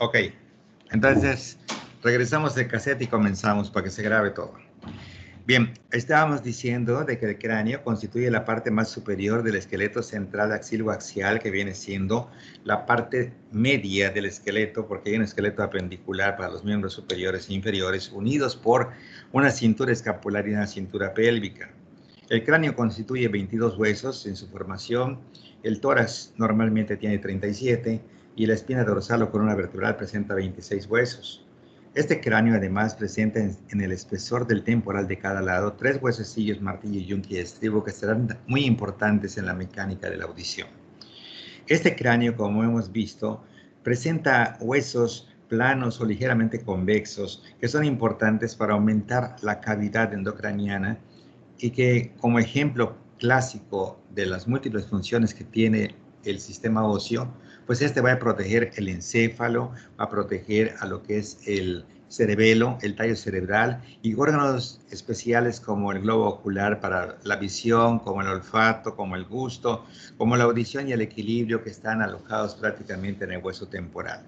Ok, entonces regresamos del cassette y comenzamos para que se grabe todo. Bien, estábamos diciendo de que el cráneo constituye la parte más superior del esqueleto central axilo-axial, que viene siendo la parte media del esqueleto, porque hay un esqueleto apendicular para los miembros superiores e inferiores, unidos por una cintura escapular y una cintura pélvica. El cráneo constituye 22 huesos en su formación. El tórax normalmente tiene 37 y la espina dorsal o columna vertebral presenta 26 huesos. Este cráneo además presenta en el espesor del temporal de cada lado 3 huesecillos, martillo, yunque y estribo, que serán muy importantes en la mecánica de la audición. Este cráneo, como hemos visto, presenta huesos planos o ligeramente convexos que son importantes para aumentar la cavidad endocraniana y que, como ejemplo clásico de las múltiples funciones que tiene el sistema óseo, pues este va a proteger el encéfalo, va a proteger a lo que es el cerebelo, el tallo cerebral, y órganos especiales como el globo ocular para la visión, como el olfato, como el gusto, como la audición y el equilibrio, que están alojados prácticamente en el hueso temporal.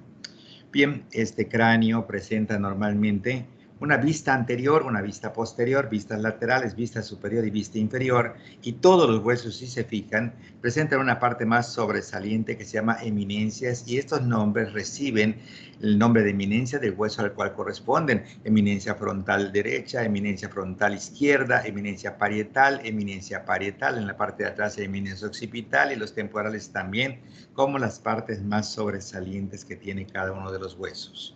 Bien, este cráneo presenta normalmente una vista anterior, una vista posterior, vistas laterales, vista superior y vista inferior, y todos los huesos, si se fijan, presentan una parte más sobresaliente que se llama eminencias, y estos nombres reciben el nombre de eminencia del hueso al cual corresponden: eminencia frontal derecha, eminencia frontal izquierda, eminencia parietal en la parte de atrás, eminencia occipital, y los temporales también, como las partes más sobresalientes que tiene cada uno de los huesos.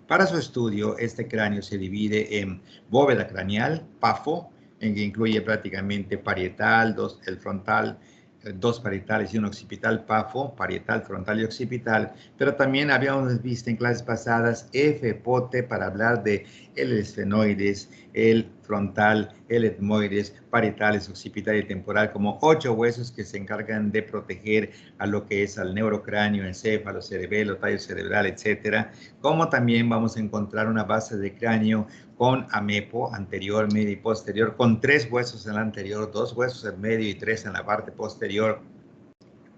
Para su estudio, este cráneo se divide en bóveda craneal, PAFO, en que incluye prácticamente parietal, el frontal, dos parietales y un occipital, PAFO, parietal, frontal y occipital, pero también habíamos visto en clases pasadas FPOTE para hablar de el esfenoides, el frontal, el etmoides, parietales, occipital y temporal, como 8 huesos que se encargan de proteger a lo que es al neurocráneo, encéfalo, cerebelo, tallo cerebral, etcétera. Como también vamos a encontrar una base de cráneo con amepo anterior, medio y posterior, con 3 huesos en la anterior, 2 huesos en medio y 3 en la parte posterior.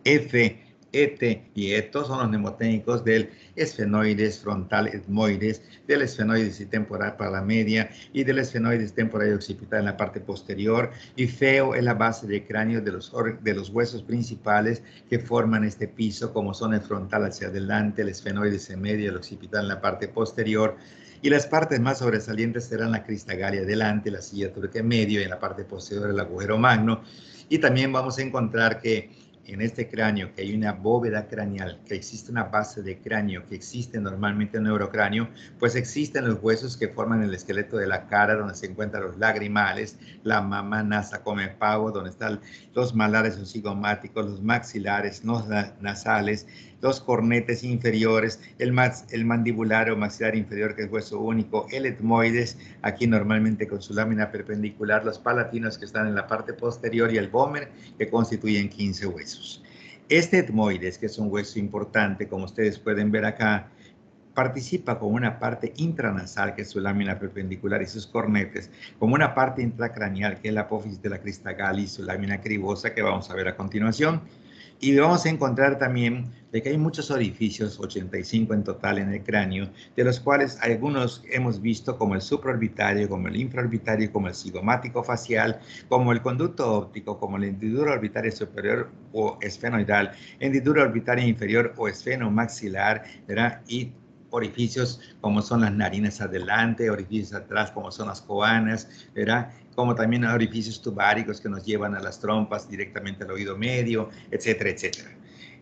F, ET y ETO son los mnemotécnicos del esfenoides frontal etmoides, del esfenoides y temporal para la media, y del esfenoides temporal y occipital en la parte posterior. Y FEO es la base de cráneo de los huesos principales que forman este piso, como son el frontal hacia adelante, el esfenoides en medio y el occipital en la parte posterior. Y las partes más sobresalientes serán la cristagalia delante, la silla turca en medio, y en la parte posterior el agujero magno. Y también vamos a encontrar que en este cráneo, que hay una bóveda craneal, que existe una base de cráneo, que existe normalmente el neurocráneo, pues existen los huesos que forman el esqueleto de la cara, donde se encuentran los lagrimales, la mama, nasa, come pavo, donde están los malares o cigomáticos, los maxilares, los nasales, los cornetes inferiores, el mandibular o maxilar inferior, que es hueso único, el etmoides, aquí normalmente con su lámina perpendicular, los palatinos, que están en la parte posterior, y el vómer, que constituyen 15 huesos. Este etmoides, que es un hueso importante, como ustedes pueden ver acá, participa como una parte intranasal, que es su lámina perpendicular y sus cornetes, como una parte intracraneal, que es la apófisis de la crista galli y su lámina cribosa, que vamos a ver a continuación. Y vamos a encontrar también de que hay muchos orificios, 85 en total en el cráneo, de los cuales algunos hemos visto, como el supraorbitario, como el infraorbitario, como el cigomático facial, como el conducto óptico, como la hendidura orbitaria superior o esfenoidal, hendidura orbitaria inferior o esfenomaxilar, ¿verdad? Y orificios como son las narinas adelante, orificios atrás como son las coanas, ¿verdad? Como también orificios tubáricos que nos llevan a las trompas directamente al oído medio, etcétera, etcétera.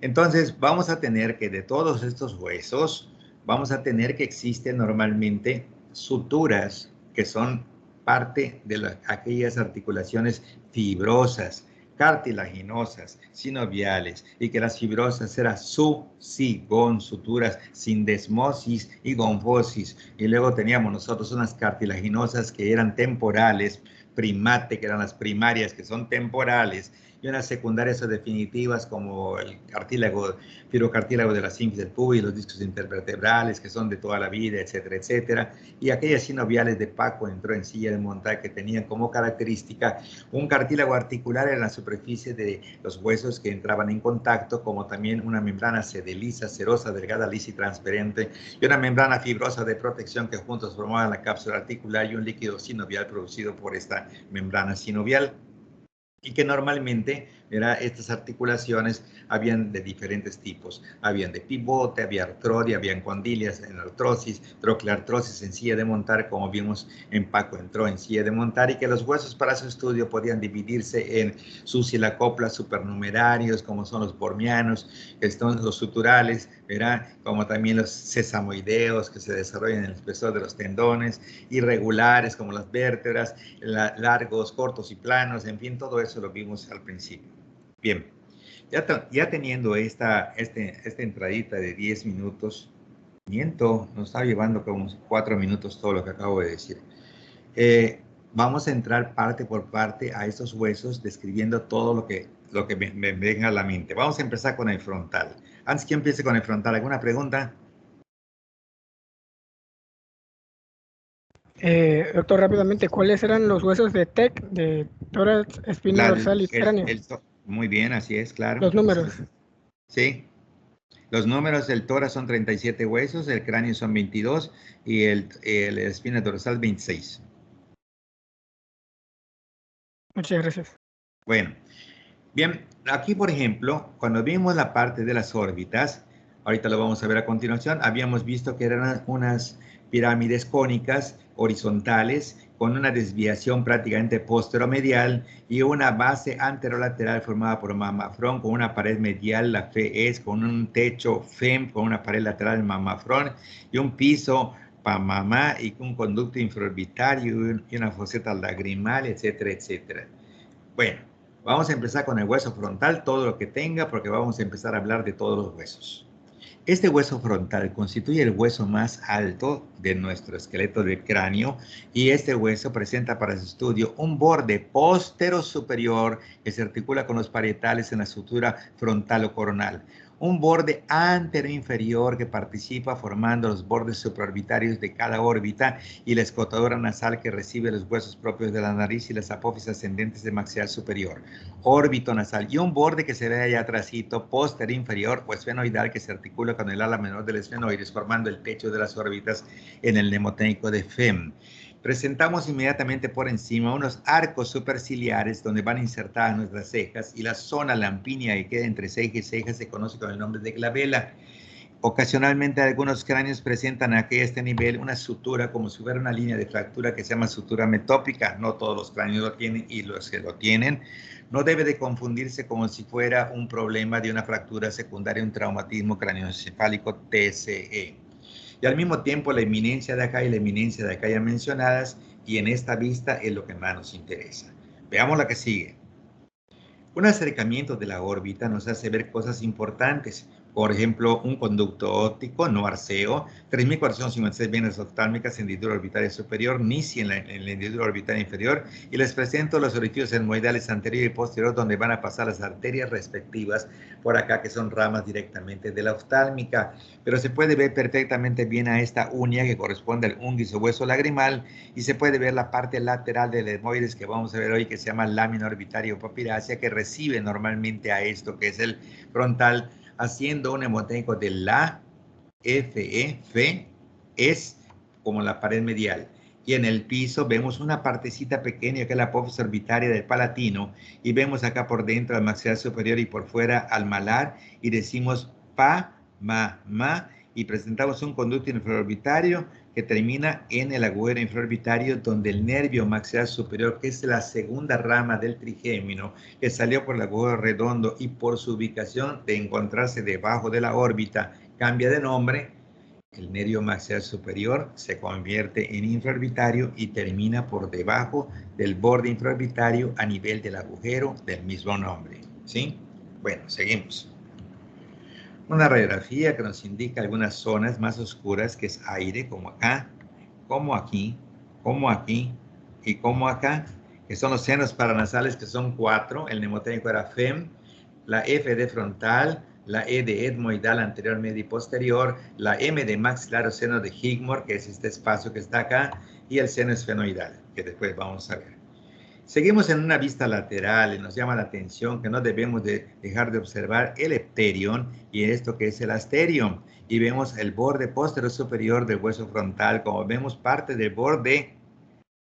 Entonces vamos a tener que de todos estos huesos, vamos a tener que existen normalmente suturas que son parte de aquellas articulaciones fibrosas, cartilaginosas, sinoviales, y que las fibrosas eran suturas, sindesmosis y gonfosis. Y luego teníamos nosotros unas cartilaginosas que eran temporales, primate, que eran las primarias, que son temporales, y unas secundarias o definitivas como el cartílago, firocartílago de la sínfisis del pubis y los discos intervertebrales, que son de toda la vida, etcétera, etcétera. Y aquellas sinoviales de Paco entró en silla de montar, que tenían como característica un cartílago articular en la superficie de los huesos que entraban en contacto, como también una membrana sedeliza, serosa, delgada, lisa y transparente, y una membrana fibrosa de protección que juntos formaban la cápsula articular y un líquido sinovial producido por esta membrana sinovial. Y que normalmente, ¿verdad? Estas articulaciones habían de diferentes tipos. Habían de pivote, había artrodia, habían condilias en artrosis, trocleartrosis en silla de montar, como vimos en Paco entró en silla de montar, y que los huesos para su estudio podían dividirse en susilacoplas supernumerarios, como son los bormianos, que son los suturales, ¿verdad? Como también los sesamoideos, que se desarrollan en el espesor de los tendones, irregulares, como las vértebras, largos, cortos y planos, en fin, todo eso lo vimos al principio. Bien, ya teniendo esta entradita de 10 minutos, nos está llevando como 4 minutos todo lo que acabo de decir. Vamos a entrar parte por parte a estos huesos, describiendo todo lo que me venga a la mente. Vamos a empezar con el frontal. Antes que empiece con el frontal, ¿alguna pregunta? Doctor, rápidamente, ¿cuáles eran los huesos de TEC, de tórax, espina dorsal y cráneo? Muy bien, así es, claro. Los números. Sí. Los números del tórax son 37 huesos, el cráneo son 22 y el espina dorsal 26. Muchas gracias. Bueno, bien, aquí por ejemplo, cuando vimos la parte de las órbitas, ahorita lo vamos a ver a continuación, habíamos visto que eran unas pirámides cónicas horizontales con una desviación prácticamente posteromedial y una base anterolateral formada por mamafrón con una pared medial, la FES, con un techo FEM con una pared lateral mamafrón y un piso PAMAMA y un conducto infraorbitario y una foseta lagrimal, etcétera, etcétera. Bueno, vamos a empezar con el hueso frontal, todo lo que tenga, porque vamos a empezar a hablar de todos los huesos. Este hueso frontal constituye el hueso más alto de nuestro esqueleto del cráneo y este hueso presenta para su estudio un borde póstero superior que se articula con los parietales en la sutura frontal o coronal. Un borde anteroinferior que participa formando los bordes supraorbitarios de cada órbita y la escotadura nasal que recibe los huesos propios de la nariz y las apófisis ascendentes del maxilar superior. Órbito nasal y un borde que se ve allá atrásito, posterior inferior o esfenoidal que se articula con el ala menor del esfenoides formando el techo de las órbitas en el mnemotécnico de FEM. Presentamos inmediatamente por encima unos arcos superciliares donde van insertadas nuestras cejas y la zona lampínea que queda entre ceja y ceja se conoce con el nombre de glabela. Ocasionalmente algunos cráneos presentan aquí a este nivel una sutura como si fuera una línea de fractura que se llama sutura metópica. No todos los cráneos lo tienen y los que lo tienen no debe de confundirse como si fuera un problema de una fractura secundaria, un traumatismo craneoencefálico TCE. Y al mismo tiempo la eminencia de acá y la eminencia de acá ya mencionadas, y en esta vista es lo que más nos interesa. Veamos la que sigue. Un acercamiento de la órbita nos hace ver cosas importantes. Por ejemplo, un conducto óptico, no arceo, 3.456 venas oftálmicas en la hendidura orbitaria superior, NISI en la hendidura orbitaria inferior, y les presento los orificios etmoidales anterior y posterior donde van a pasar las arterias respectivas por acá, que son ramas directamente de la oftálmica. Pero se puede ver perfectamente bien a esta uña que corresponde al ungis o hueso lagrimal, y se puede ver la parte lateral del etmoides que vamos a ver hoy, que se llama lámina orbitaria o papirácea, que recibe normalmente a esto que es el frontal, haciendo un mnemotécnico de la FE, es como la pared medial. Y en el piso vemos una partecita pequeña que es la apófisis orbitaria del palatino, y vemos acá por dentro al maxilar superior y por fuera al malar, y decimos pa, ma, y presentamos un conducto infraorbitario que termina en el agujero infraorbitario donde el nervio maxilar superior, que es la segunda rama del trigémino, que salió por el agujero redondo y por su ubicación de encontrarse debajo de la órbita, cambia de nombre. El nervio maxilar superior se convierte en infraorbitario y termina por debajo del borde infraorbitario a nivel del agujero del mismo nombre. ¿Sí? Bueno, seguimos. Una radiografía que nos indica algunas zonas más oscuras, que es aire, como acá, como aquí y como acá, que son los senos paranasales, que son 4. El mnemotécnico era FEM, la F de frontal, la E de etmoidal anterior, medio y posterior, la M de maxilar o seno de Higmore, que es este espacio que está acá, y el seno esfenoidal, que después vamos a ver. Seguimos en una vista lateral y nos llama la atención que no debemos de dejar de observar el hepterion y esto que es el asterion. Y vemos el borde posterior superior del hueso frontal, como vemos parte del borde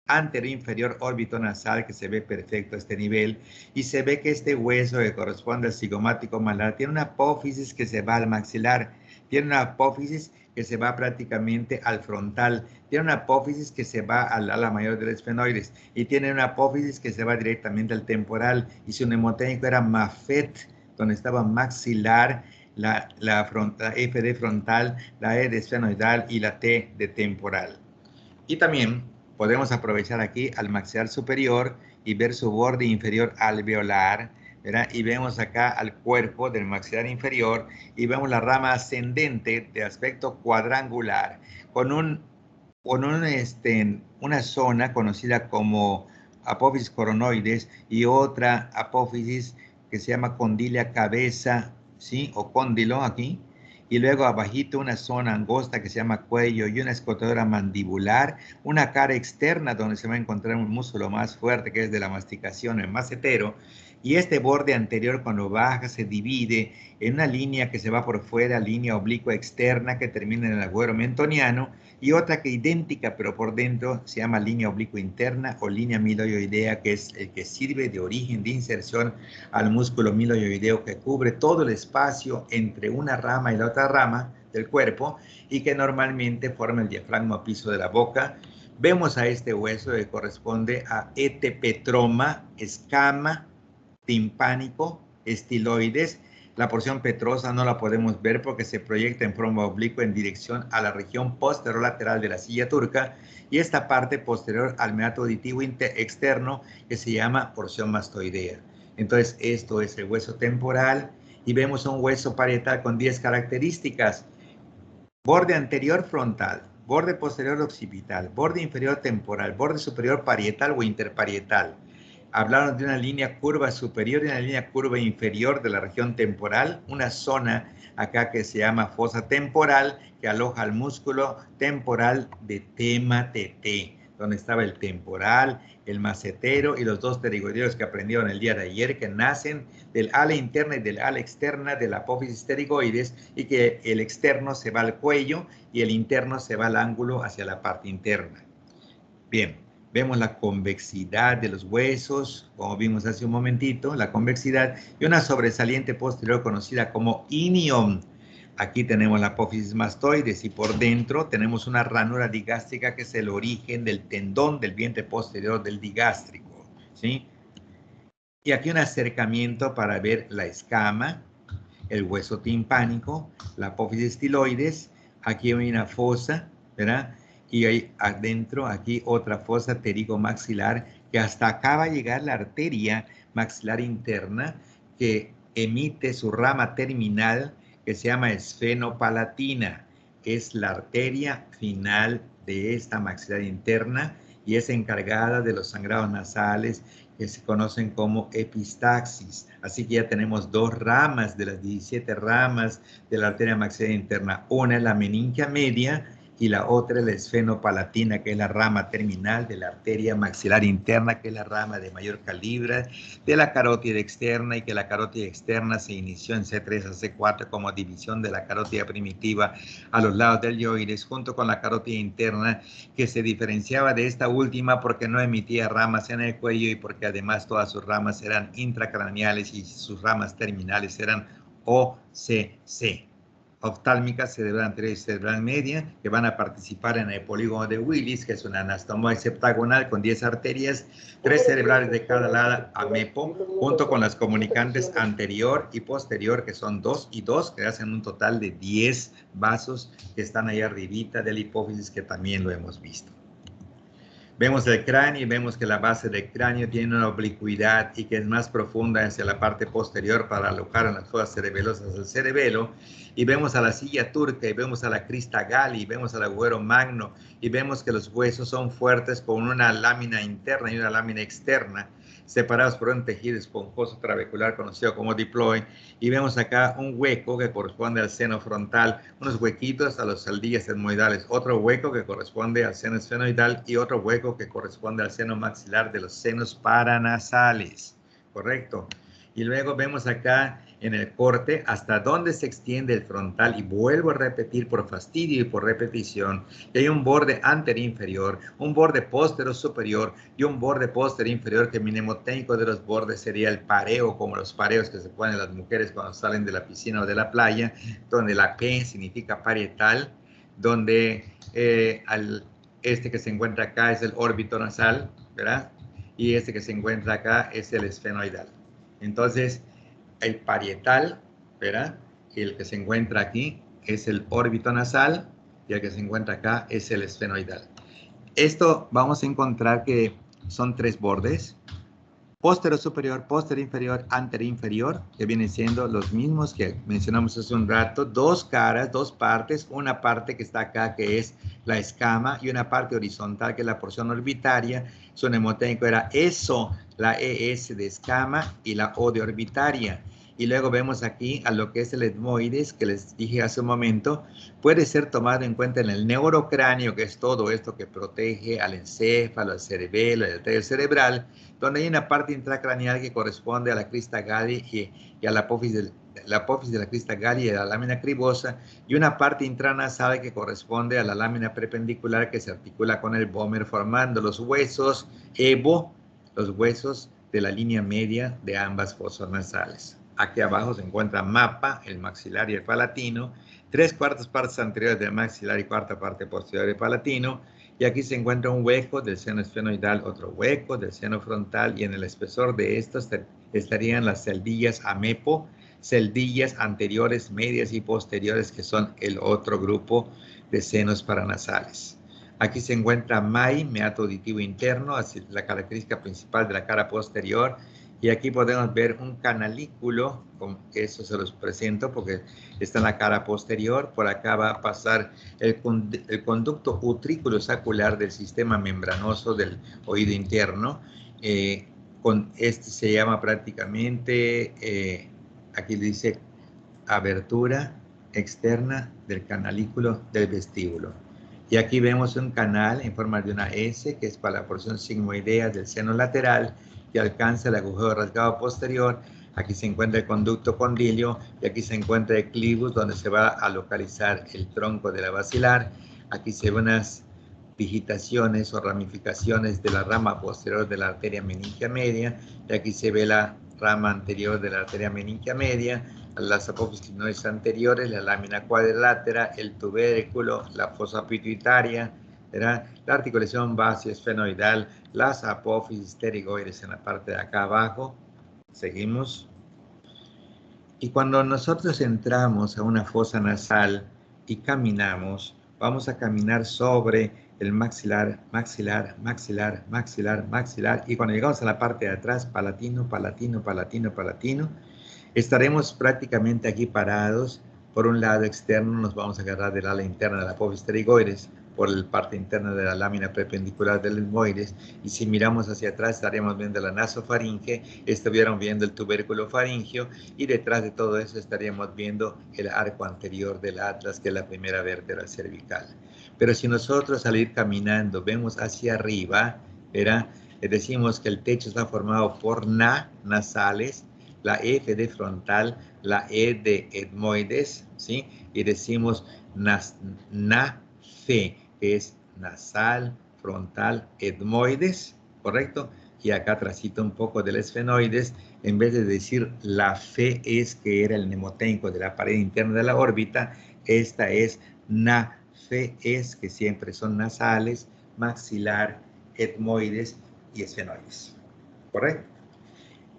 anterior inferior órbito nasal, que se ve perfecto a este nivel, y se ve que este hueso que corresponde al cigomático malar tiene una apófisis que se va al maxilar, tiene una apófisis que se va prácticamente al frontal, tiene una apófisis que se va al ala mayor del esfenoides, y tiene una apófisis que se va directamente al temporal, y su mnemotécnico era Mafet, donde estaba maxilar, la F de frontal, la E de esfenoidal y la T de temporal. Y también podemos aprovechar aquí al maxilar superior y ver su borde inferior alveolar, ¿verdad? Y vemos acá al cuerpo del maxilar inferior y vemos la rama ascendente de aspecto cuadrangular con una zona conocida como apófisis coronoides y otra apófisis que se llama condilia cabeza, ¿sí? O cóndilo aquí. Y luego abajito una zona angosta que se llama cuello y una escotadura mandibular, una cara externa donde se va a encontrar un músculo más fuerte que es de la masticación, el macetero, y este borde anterior cuando baja se divide en una línea que se va por fuera, línea oblicua externa que termina en el agüero mentoniano, y otra que idéntica pero por dentro se llama línea oblicua interna o línea miloioidea, que es el que sirve de origen de inserción al músculo miloioideo que cubre todo el espacio entre una rama y la otra rama del cuerpo y que normalmente forma el diafragma piso de la boca. Vemos a este hueso que corresponde a etepetroma, escama, timpánico, estiloides. La porción petrosa no la podemos ver porque se proyecta en forma oblicua en dirección a la región posterolateral de la silla turca y esta parte posterior al meato auditivo externo que se llama porción mastoidea. Entonces, esto es el hueso temporal y vemos un hueso parietal con 10 características. Borde anterior frontal, borde posterior occipital, borde inferior temporal, borde superior parietal o interparietal. Hablaron de una línea curva superior y una línea curva inferior de la región temporal, una zona acá que se llama fosa temporal que aloja el músculo temporal de tema TT, donde estaba el temporal, el macetero y los dos pterigoideos que aprendieron el día de ayer, que nacen del ala interna y del ala externa de la apófisis pterigoides y que el externo se va al cuello y el interno se va al ángulo hacia la parte interna. Bien, vemos la convexidad de los huesos, como vimos hace un momentito, la convexidad y una sobresaliente posterior conocida como inion. Aquí tenemos la apófisis mastoides y por dentro tenemos una ranura digástrica que es el origen del tendón del vientre posterior del digástrico, ¿sí? Y aquí un acercamiento para ver la escama, el hueso timpánico, la apófisis estiloides, aquí hay una fosa, ¿verdad? Y hay adentro, aquí otra fosa pterigomaxilar, que hasta acá va a llegar la arteria maxilar interna, que emite su rama terminal, que se llama esfenopalatina. Es la arteria final de esta maxilar interna y es encargada de los sangrados nasales, que se conocen como epistaxis. Así que ya tenemos dos ramas de las 17 ramas de la arteria maxilar interna. Una es la meningia media y la otra es la esfenopalatina, que es la rama terminal de la arteria maxilar interna, que es la rama de mayor calibre de la carótida externa, y que la carótida externa se inició en C3 a C4 como división de la carótida primitiva a los lados del yoides, junto con la carótida interna, que se diferenciaba de esta última porque no emitía ramas en el cuello y porque además todas sus ramas eran intracraneales y sus ramas terminales eran OCC. Oftálmica cerebral anterior y cerebral media, que van a participar en el polígono de Willis, que es una anastomosis heptagonal con 10 arterias, 3 cerebrales de cada lado a MEPO, junto con las comunicantes anterior y posterior, que son 2 y 2, que hacen un total de 10 vasos que están ahí arribita de la hipófisis, que también lo hemos visto. Vemos el cráneo y vemos que la base del cráneo tiene una oblicuidad y que es más profunda hacia la parte posterior para alojar en las fosas cerebelosas del cerebelo. Y vemos a la silla turca y vemos a la crista gali y vemos al agujero magno y vemos que los huesos son fuertes con una lámina interna y una lámina externa, separados por un tejido esponjoso trabecular conocido como diploide, y vemos acá un hueco que corresponde al seno frontal, unos huequitos a las celdillas etmoidales, otro hueco que corresponde al seno esfenoidal y otro hueco que corresponde al seno maxilar de los senos paranasales, ¿correcto? Y luego vemos acá en el corte hasta dónde se extiende el frontal, y vuelvo a repetir por fastidio y por repetición, que hay un borde anterior inferior, un borde posterior superior y un borde posterior inferior, que mi mnemotécnico de los bordes sería el pareo, como los pareos que se ponen las mujeres cuando salen de la piscina o de la playa, donde la P significa parietal, donde este que se encuentra acá es el órbito nasal, ¿verdad? Y este que se encuentra acá es el esfenoidal. Entonces, el parietal, ¿verdad? Y el que se encuentra aquí es el órbito nasal y el que se encuentra acá es el esfenoidal. Esto vamos a encontrar que son tres bordes: posterior superior, posterior inferior, anterior inferior, que vienen siendo los mismos que mencionamos hace un rato, dos caras, dos partes, una parte que está acá que es la escama y una parte horizontal que es la porción orbitaria. Su mnemotécnico era eso, la ES de escama y la O de orbitaria. Y luego vemos aquí a lo que es el etmoides, que les dije hace un momento, puede ser tomado en cuenta en el neurocráneo, que es todo esto que protege al encéfalo, al cerebelo, al tallo cerebral, donde hay una parte intracraneal que corresponde a la crista gali y a la apófisis de la crista gali y a la lámina cribosa, y una parte intranasal que corresponde a la lámina perpendicular que se articula con el vómer, formando los huesos EVO, los huesos de la línea media de ambas fosas nasales. Aquí abajo se encuentra mapa, el maxilar y el palatino, 3/4 partes anteriores del maxilar y 1/4 parte posterior del palatino, y aquí se encuentra un hueco del seno esfenoidal, otro hueco del seno frontal, y en el espesor de estos estarían las celdillas amepo, celdillas anteriores, medias y posteriores, que son el otro grupo de senos paranasales. Aquí se encuentra MAI, meato auditivo interno, así la característica principal de la cara posterior. Y aquí podemos ver un canalículo, eso se los presento porque está en la cara posterior. Por acá va a pasar el conducto utrículo sacular del sistema membranoso del oído interno. Con este se llama prácticamente, aquí dice abertura externa del canalículo del vestíbulo. Y aquí vemos un canal en forma de una S, que es para la porción sigmoidea del seno lateral, que alcanza el agujero rasgado posterior. Aquí se encuentra el conducto condilio y aquí se encuentra el clivus, donde se va a localizar el tronco de la basilar. Aquí se ven unas digitaciones o ramificaciones de la rama posterior de la arteria meningia media, y aquí se ve la rama anterior de la arteria meningia media, las apófisis quinoides anteriores, la lámina cuadrilátera, el tubérculo, la fosa pituitaria, ¿verdad? La articulación base-esfenoidal, las apófisis pterigoides en la parte de acá abajo. Seguimos. Y cuando nosotros entramos a una fosa nasal y caminamos, vamos a caminar sobre el maxilar, maxilar, maxilar, maxilar, maxilar. Y cuando llegamos a la parte de atrás, palatino, palatino, palatino, palatino, estaremos prácticamente aquí parados. Por un lado externo nos vamos a agarrar del ala interna de la apófisis pterigoides, por la parte interna de la lámina perpendicular del etmoides, y si miramos hacia atrás estaríamos viendo la nasofaringe, estuviéramos viendo el tubérculo faringeo, y detrás de todo eso estaríamos viendo el arco anterior del atlas, que es la primera vértebra cervical. Pero si nosotros al ir caminando vemos hacia arriba, ¿verdad? Decimos que el techo está formado por nasales, la F de frontal, la E de etmoides, ¿sí? Y decimos fe, que es nasal, frontal, etmoides, ¿correcto? Y acá trasito un poco del esfenoides, en vez de decir la fe es, que era el mnemotécnico de la pared interna de la órbita, esta es fe es, que siempre son nasales, maxilar, etmoides y esfenoides, ¿correcto?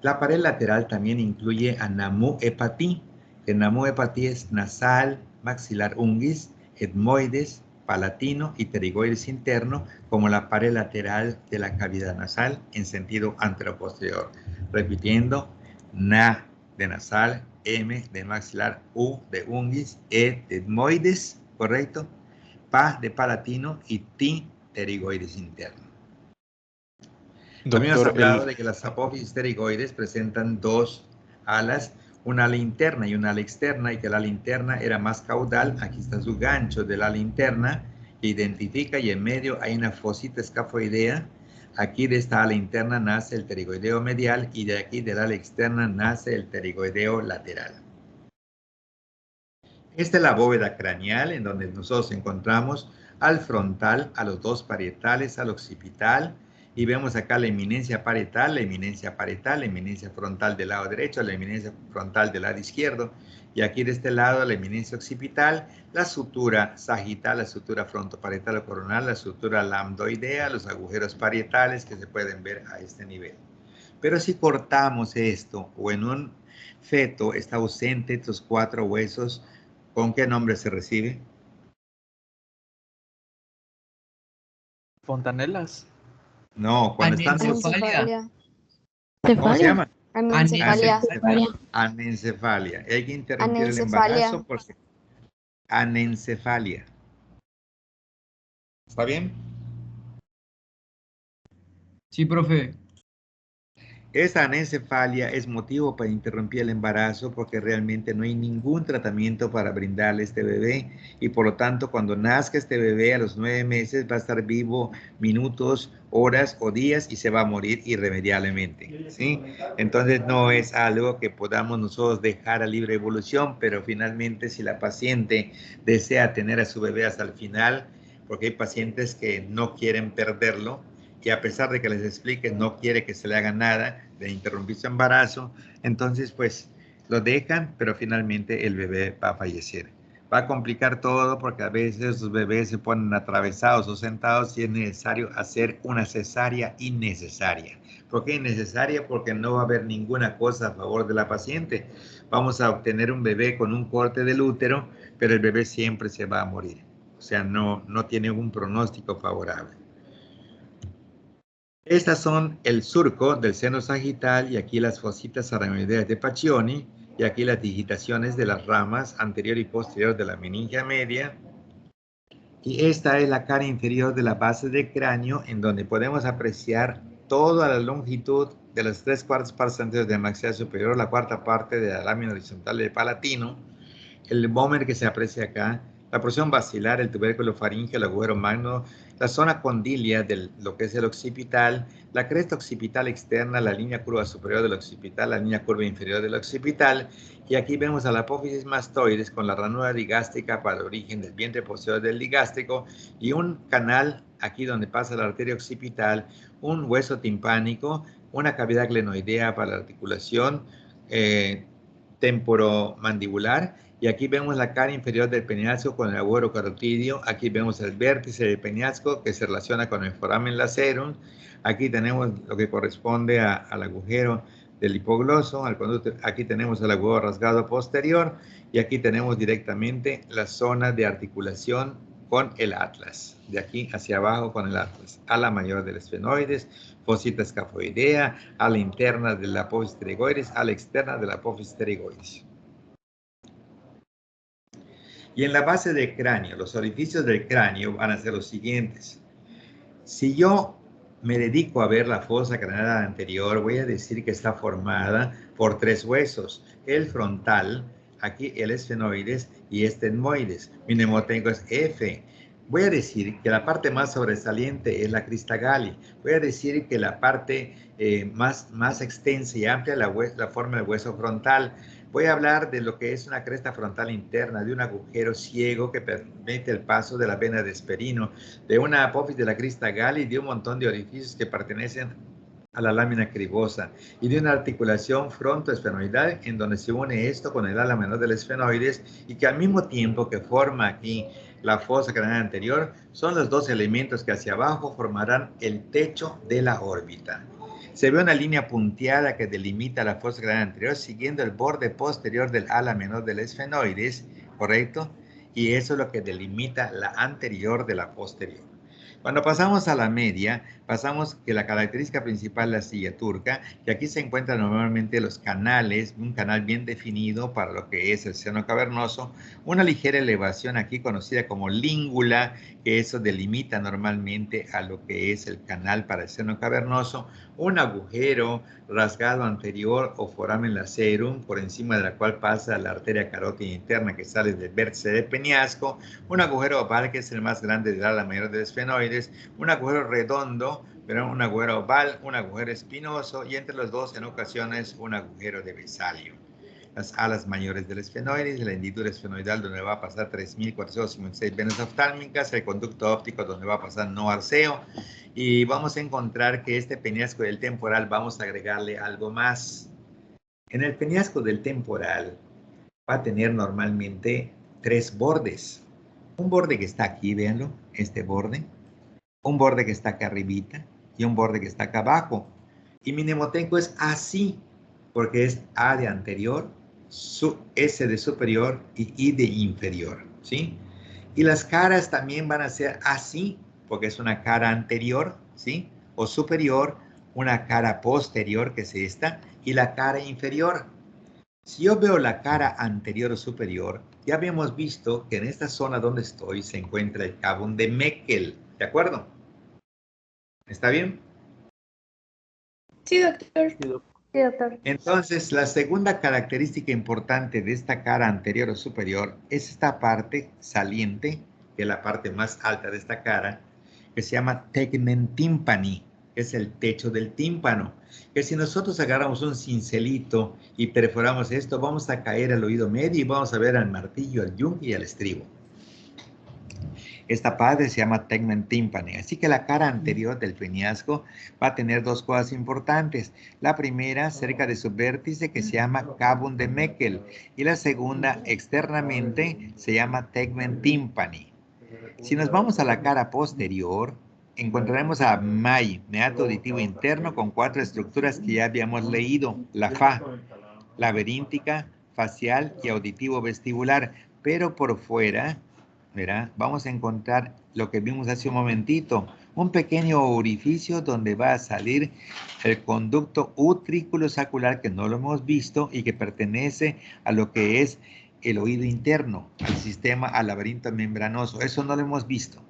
La pared lateral también incluye a Namu Hepatí, que Namu Hepatí es nasal, maxilar ungis, etmoides palatino y pterigoides interno, como la pared lateral de la cavidad nasal en sentido anteroposterior. Repitiendo, na de nasal, M de maxilar, U de ungis, E de etmoides, ¿correcto? Pa de palatino y Ti pterigoides interno. También hemos hablado de que las apófisis pterigoides presentan dos alas, una ala interna y una ala externa, y que la ala interna era más caudal. Aquí está su gancho del ala interna, que identifica, y en medio hay una fosita escafoidea. Aquí de esta ala interna nace el pterigoideo medial, y de aquí del ala externa nace el pterigoideo lateral. Esta es la bóveda craneal, en donde nosotros encontramos al frontal, a los dos parietales, al occipital, y vemos acá la eminencia parietal, la eminencia parietal, la eminencia frontal del lado derecho, la eminencia frontal del lado izquierdo, y aquí de este lado la eminencia occipital, la sutura sagital, la sutura frontoparietal o coronal, la sutura lambdoidea, los agujeros parietales que se pueden ver a este nivel. Pero si cortamos esto, o en un feto está ausente estos cuatro huesos, ¿con qué nombre se recibe? Fontanelas. No, cuando están... Anencefalia. ¿Cómo se llama? Anencefalia. Anencefalia. Hay que interrumpir el embarazo porque... Anencefalia. ¿Está bien? Sí, profe. Esa anencefalia es motivo para interrumpir el embarazo porque realmente no hay ningún tratamiento para brindarle a este bebé, y por lo tanto cuando nazca este bebé a los 9 meses va a estar vivo minutos, horas o días y se va a morir irremediablemente, ¿sí? Entonces no es algo que podamos nosotros dejar a libre evolución, pero finalmente si la paciente desea tener a su bebé hasta el final, porque hay pacientes que no quieren perderlo, y a pesar de que les explique, no quiere que se le haga nada de interrumpir su embarazo, entonces pues lo dejan, pero finalmente el bebé va a fallecer. Va a complicar todo porque a veces los bebés se ponen atravesados o sentados y es necesario hacer una cesárea innecesaria. ¿Por qué innecesaria? Porque no va a haber ninguna cosa a favor de la paciente. Vamos a obtener un bebé con un corte del útero, pero el bebé siempre se va a morir. O sea, no tiene un pronóstico favorable. Estas son el surco del seno sagital, y aquí las fositas aramioideas de Pacchioni, y aquí las digitaciones de las ramas anterior y posterior de la meningia media. Y esta es la cara inferior de la base del cráneo, en donde podemos apreciar toda la longitud de las 3/4 partes anteriores del maxilar superior, la cuarta parte de la lámina horizontal del palatino, el vómer que se aprecia acá, la porción basilar, el tubérculo faríngeo, el agujero magno, la zona condilia de lo que es el occipital, la cresta occipital externa, la línea curva superior del occipital, la línea curva inferior del occipital, y aquí vemos a la apófisis mastoides con la ranura ligástrica para el origen del vientre posterior del ligástrico, y un canal aquí donde pasa la arteria occipital, un hueso timpánico, una cavidad glenoidea para la articulación temporomandibular, y aquí vemos la cara inferior del peñasco con el agujero carotidio. Aquí vemos el vértice del peñasco que se relaciona con el foramen lacerum. Aquí tenemos lo que corresponde al agujero del hipogloso. Aquí tenemos el agujero rasgado posterior, y aquí tenemos directamente la zona de articulación con el atlas. De aquí hacia abajo con el atlas. Ala mayor del esfenoides, fosita escafoidea, ala interna de la apófisis pterigoides, ala externa de la apófisis pterigoides. Y en la base del cráneo, los orificios del cráneo van a ser los siguientes. Si yo me dedico a ver la fosa craneal anterior, voy a decir que está formada por 3 huesos. El frontal, aquí el esfenoides y este etmoides. Mi mnemotécnico es F. Voy a decir que la parte más sobresaliente es la crista galli. Voy a decir que la parte más extensa y amplia es la forma del hueso frontal. Voy a hablar de lo que es una cresta frontal interna, de un agujero ciego que permite el paso de la vena de Hesperino, de una apófisis de la crista galli, de un montón de orificios que pertenecen a la lámina cribosa, y de una articulación frontoesfenoidal en donde se une esto con el ala menor del esfenoides, y que al mismo tiempo que forma aquí la fosa craneal anterior, son los dos elementos que hacia abajo formarán el techo de la órbita. Se ve una línea punteada que delimita la fosa craneal anterior siguiendo el borde posterior del ala menor del esfenoides, ¿correcto? y eso es lo que delimita la anterior de la posterior. Cuando pasamos a la media, pasamos que la característica principal es la silla turca, que aquí se encuentran normalmente los canales, un canal bien definido para lo que es el seno cavernoso, una ligera elevación aquí conocida como língula, que eso delimita normalmente a lo que es el canal para el seno cavernoso, un agujero rasgado anterior o foramen lacerum, por encima de la cual pasa la arteria carótida interna que sale del vértice del peñasco, un agujero oval que es el más grande de la mayoría de los esfenoides, un agujero redondo, pero un agujero oval, un agujero espinoso y entre los dos en ocasiones un agujero de Vesalio. Las alas mayores del esfenoides, la hendidura esfenoidal donde va a pasar 3.456 venas oftálmicas, el conducto óptico donde va a pasar no arceo, y vamos a encontrar que este peñasco del temporal vamos a agregarle algo más. En el peñasco del temporal va a tener normalmente 3 bordes. Un borde que está aquí, véanlo, este borde, un borde que está acá arribita y un borde que está acá abajo. Y mi mnemoteco es así, porque es A de anterior, S de superior y I de inferior, ¿sí? Y las caras también van a ser así, porque es una cara anterior, ¿sí? O superior, una cara posterior, que es esta, y la cara inferior. Si yo veo la cara anterior o superior, ya habíamos visto que en esta zona donde estoy se encuentra el Cavum de Meckel, ¿de acuerdo? ¿Está bien? Sí, doctor. Sí, doctor. Entonces, la segunda característica importante de esta cara anterior o superior es esta parte saliente, que es la parte más alta de esta cara, que se llama tegmen tympani, que es el techo del tímpano. Que si nosotros agarramos un cincelito y perforamos esto, vamos a caer al oído medio y vamos a ver al martillo, al yunque y al estribo. Esta parte se llama tegmen tympani. Así que la cara anterior del peñasco va a tener dos cosas importantes. La primera, cerca de su vértice, que se llama Cavum de Meckel. Y la segunda, externamente, se llama tegmen tympani. Si nos vamos a la cara posterior, encontraremos a MAI, meato auditivo interno, con 4 estructuras que ya habíamos leído. La FA, laberíntica, facial y auditivo vestibular. Pero por fuera, ¿verdad? Vamos a encontrar lo que vimos hace un momentito, un pequeño orificio donde va a salir el conducto utrículo sacular, que no lo hemos visto y que pertenece a lo que es el oído interno, al sistema, al laberinto membranoso. Eso no lo hemos visto.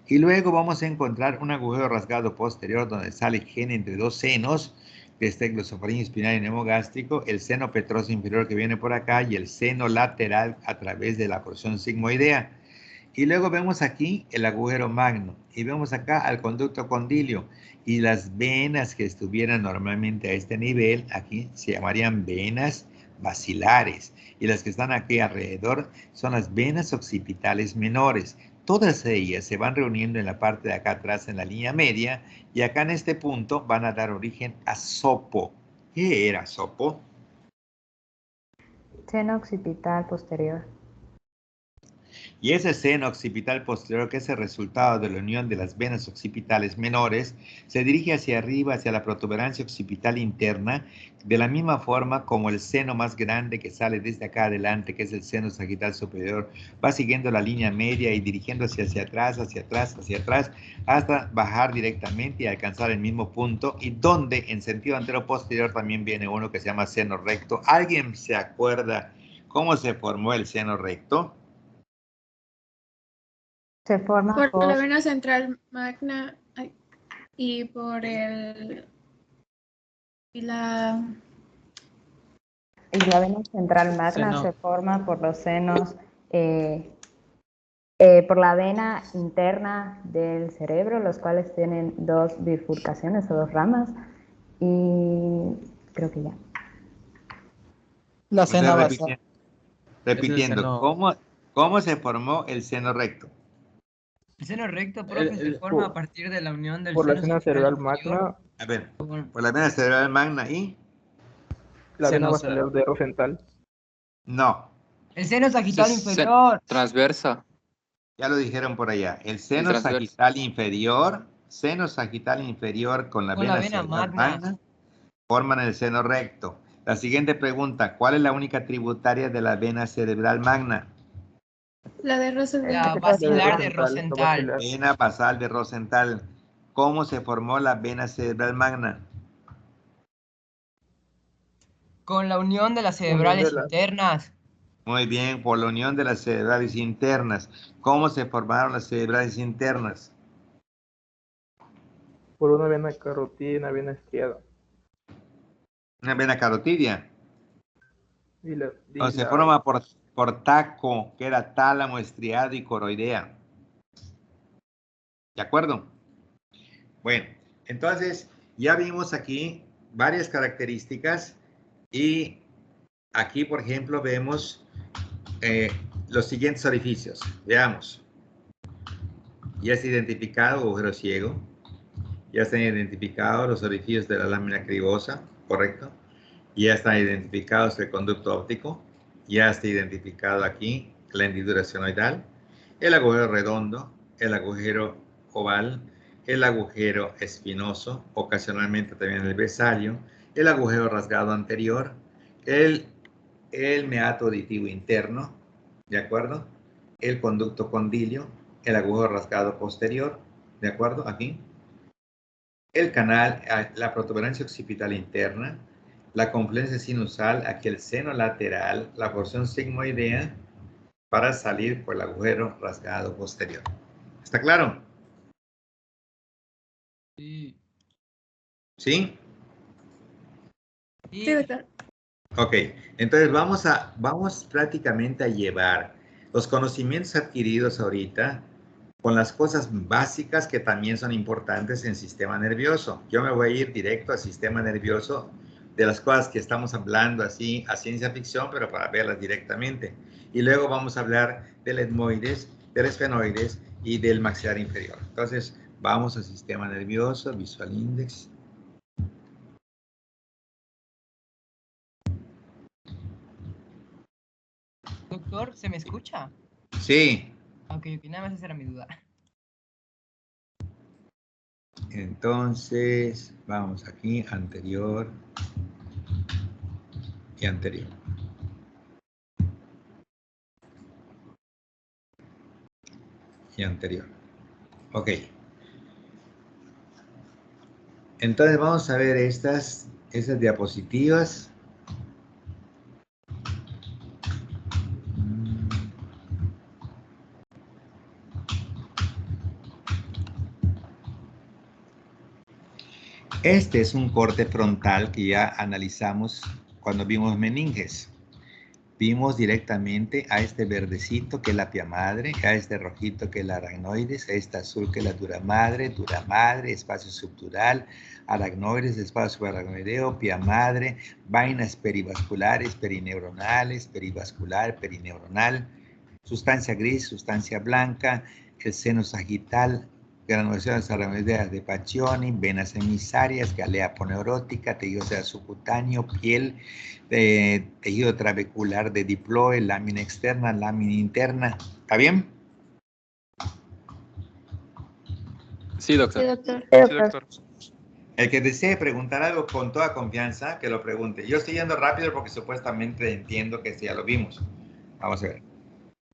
Y luego vamos a encontrar un agujero rasgado posterior donde sale gen entre dos senos, que está el glosofaringeo espinal y nemogástrico, el seno petroso inferior que viene por acá y el seno lateral a través de la porción sigmoidea. Y luego vemos aquí el agujero magno y vemos acá al conducto condilio, y las venas que estuvieran normalmente a este nivel aquí se llamarían venas basilares, y las que están aquí alrededor son las venas occipitales menores. Todas ellas se van reuniendo en la parte de acá atrás en la línea media, y acá en este punto van a dar origen a sopo. ¿Qué era sopo? Seno occipital posterior. Y ese seno occipital posterior, que es el resultado de la unión de las venas occipitales menores, se dirige hacia arriba, hacia la protuberancia occipital interna, de la misma forma como el seno más grande que sale desde acá adelante, que es el seno sagital superior, va siguiendo la línea media y dirigiéndose hacia atrás, hacia atrás, hacia atrás, hasta bajar directamente y alcanzar el mismo punto, y donde en sentido antero-posterior también viene uno que se llama seno recto. ¿Alguien se acuerda cómo se formó el seno recto? Se forma Por la vena central magna y por el... Y la vena central magna se forma por los senos, por la vena interna del cerebro, los cuales tienen 2 bifurcaciones o 2 ramas, y creo que ya. La seno basal. Repitiendo, ¿cómo se formó el seno recto? El seno recto, profe, se forma a partir de la unión del por la seno vena cerebral magna. A ver, por la vena cerebral magna y... La vena basilar de Rosenthal. No. El seno sagital inferior. Transversa. Ya lo dijeron por allá. El seno sagital inferior, con la vena cerebral magna, forman el seno recto. La siguiente pregunta, ¿cuál es la única tributaria de la vena cerebral magna? La de Roosevelt. La basilar de Rosenthal. Vena basal de Rosenthal. ¿Cómo se formó la vena cerebral magna? Con la unión de las cerebrales internas. Muy bien, por la unión de las cerebrales internas. ¿Cómo se formaron las cerebrales internas? Por una vena carotídea y una vena estriada. Una vena carotidia. Se la- forma por taco, que era tálamo, estriado y coroidea. ¿De acuerdo? Bueno, entonces ya vimos aquí varias características y aquí, por ejemplo, vemos los siguientes orificios. Veamos. Ya está identificado agujero ciego. Ya están identificados los orificios de la lámina cribosa, ¿correcto? Ya está identificado el conducto óptico. Ya está identificado aquí la hendidura senoidal, el agujero redondo, el agujero oval, el agujero espinoso, ocasionalmente también el vesario, el agujero rasgado anterior, el meato auditivo interno, ¿de acuerdo? El conducto condilio, el agujero rasgado posterior, ¿de acuerdo? Aquí. El canal, la protuberancia occipital interna, la confluencia sinusal, aquí el seno lateral, la porción sigmoidea para salir por el agujero rasgado posterior. ¿Está claro? Sí. ¿Sí? Sí, doctor. Ok, entonces vamos prácticamente a llevar los conocimientos adquiridos ahorita con las cosas básicas que también son importantes en sistema nervioso. Yo me voy a ir directo al sistema nervioso de las cosas que estamos hablando así a ciencia ficción, pero para verlas directamente. Y luego vamos a hablar del etmoides, del esfenoides y del maxilar inferior. Entonces, vamos al sistema nervioso, visual index. Doctor, ¿se me escucha? Sí. Ok, nada más esa era mi duda. Entonces, vamos aquí, anterior y anterior. Y anterior. Ok. Entonces vamos a ver esas diapositivas. Este es un corte frontal que ya analizamos cuando vimos meninges. Vimos directamente a este verdecito que es la pia madre, a este rojito que es la aracnoides, a este azul que es la dura madre, espacio subdural, aracnoides, espacio subaracnoideo, pia madre, vainas perivasculares, perineuronales, perivascular, perineuronal, sustancia gris, sustancia blanca, el seno sagital, granulaciones aracnoideas de Pacchioni, venas emisarias, galea poneurótica, tejido subcutáneo, piel, tejido trabecular de diploe, lámina externa, lámina interna. ¿Está bien? Sí, doctor. Sí, doctor. Sí, doctor. El que desee preguntar algo con toda confianza, que lo pregunte. Yo estoy yendo rápido porque supuestamente entiendo que esto ya lo vimos. Vamos a ver.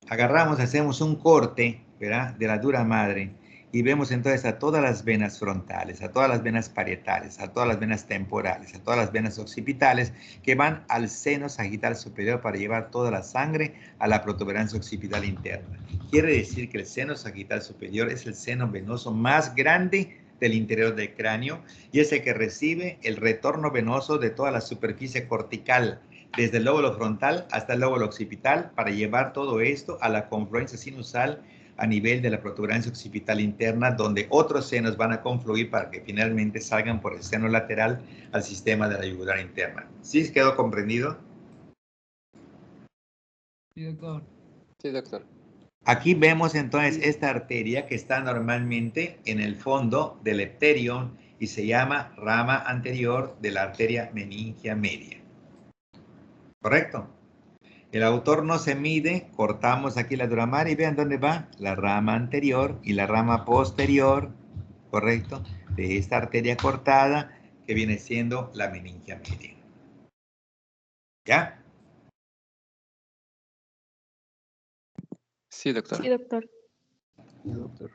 Agarramos, hacemos un corte, ¿verdad? De la dura madre y vemos entonces a todas las venas frontales, a todas las venas parietales, a todas las venas temporales, a todas las venas occipitales que van al seno sagital superior para llevar toda la sangre a la protuberancia occipital interna. Quiere decir que el seno sagital superior es el seno venoso más grande del interior del cráneo y es el que recibe el retorno venoso de toda la superficie cortical, desde el lóbulo frontal hasta el lóbulo occipital, para llevar todo esto a la confluencia sinusal a nivel de la protuberancia occipital interna, donde otros senos van a confluir para que finalmente salgan por el seno lateral al sistema de la yugular interna. ¿Sí quedó comprendido? Sí, doctor. Sí, doctor. Aquí vemos entonces esta arteria que está normalmente en el fondo del epterion y se llama rama anterior de la arteria meningia media. ¿Correcto? El autor no se mide, cortamos aquí la dura madre y vean dónde va la rama anterior y la rama posterior, ¿correcto? De esta arteria cortada que viene siendo la meningia media. ¿Ya? Sí, doctor. Sí, doctor.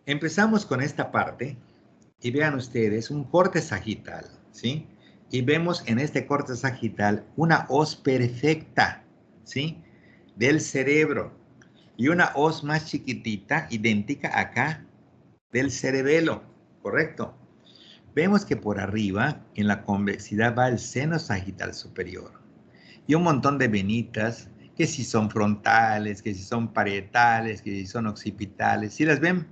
Empezamos con esta parte y vean ustedes un corte sagital, ¿sí? Y vemos en este corte sagital una hoz perfecta, ¿sí? Del cerebro y una hoz más chiquitita, idéntica acá, del cerebelo, ¿correcto? Vemos que por arriba, en la convexidad, va el seno sagital superior y un montón de venitas, que si son frontales, que si son parietales, que si son occipitales. ¿Sí las ven?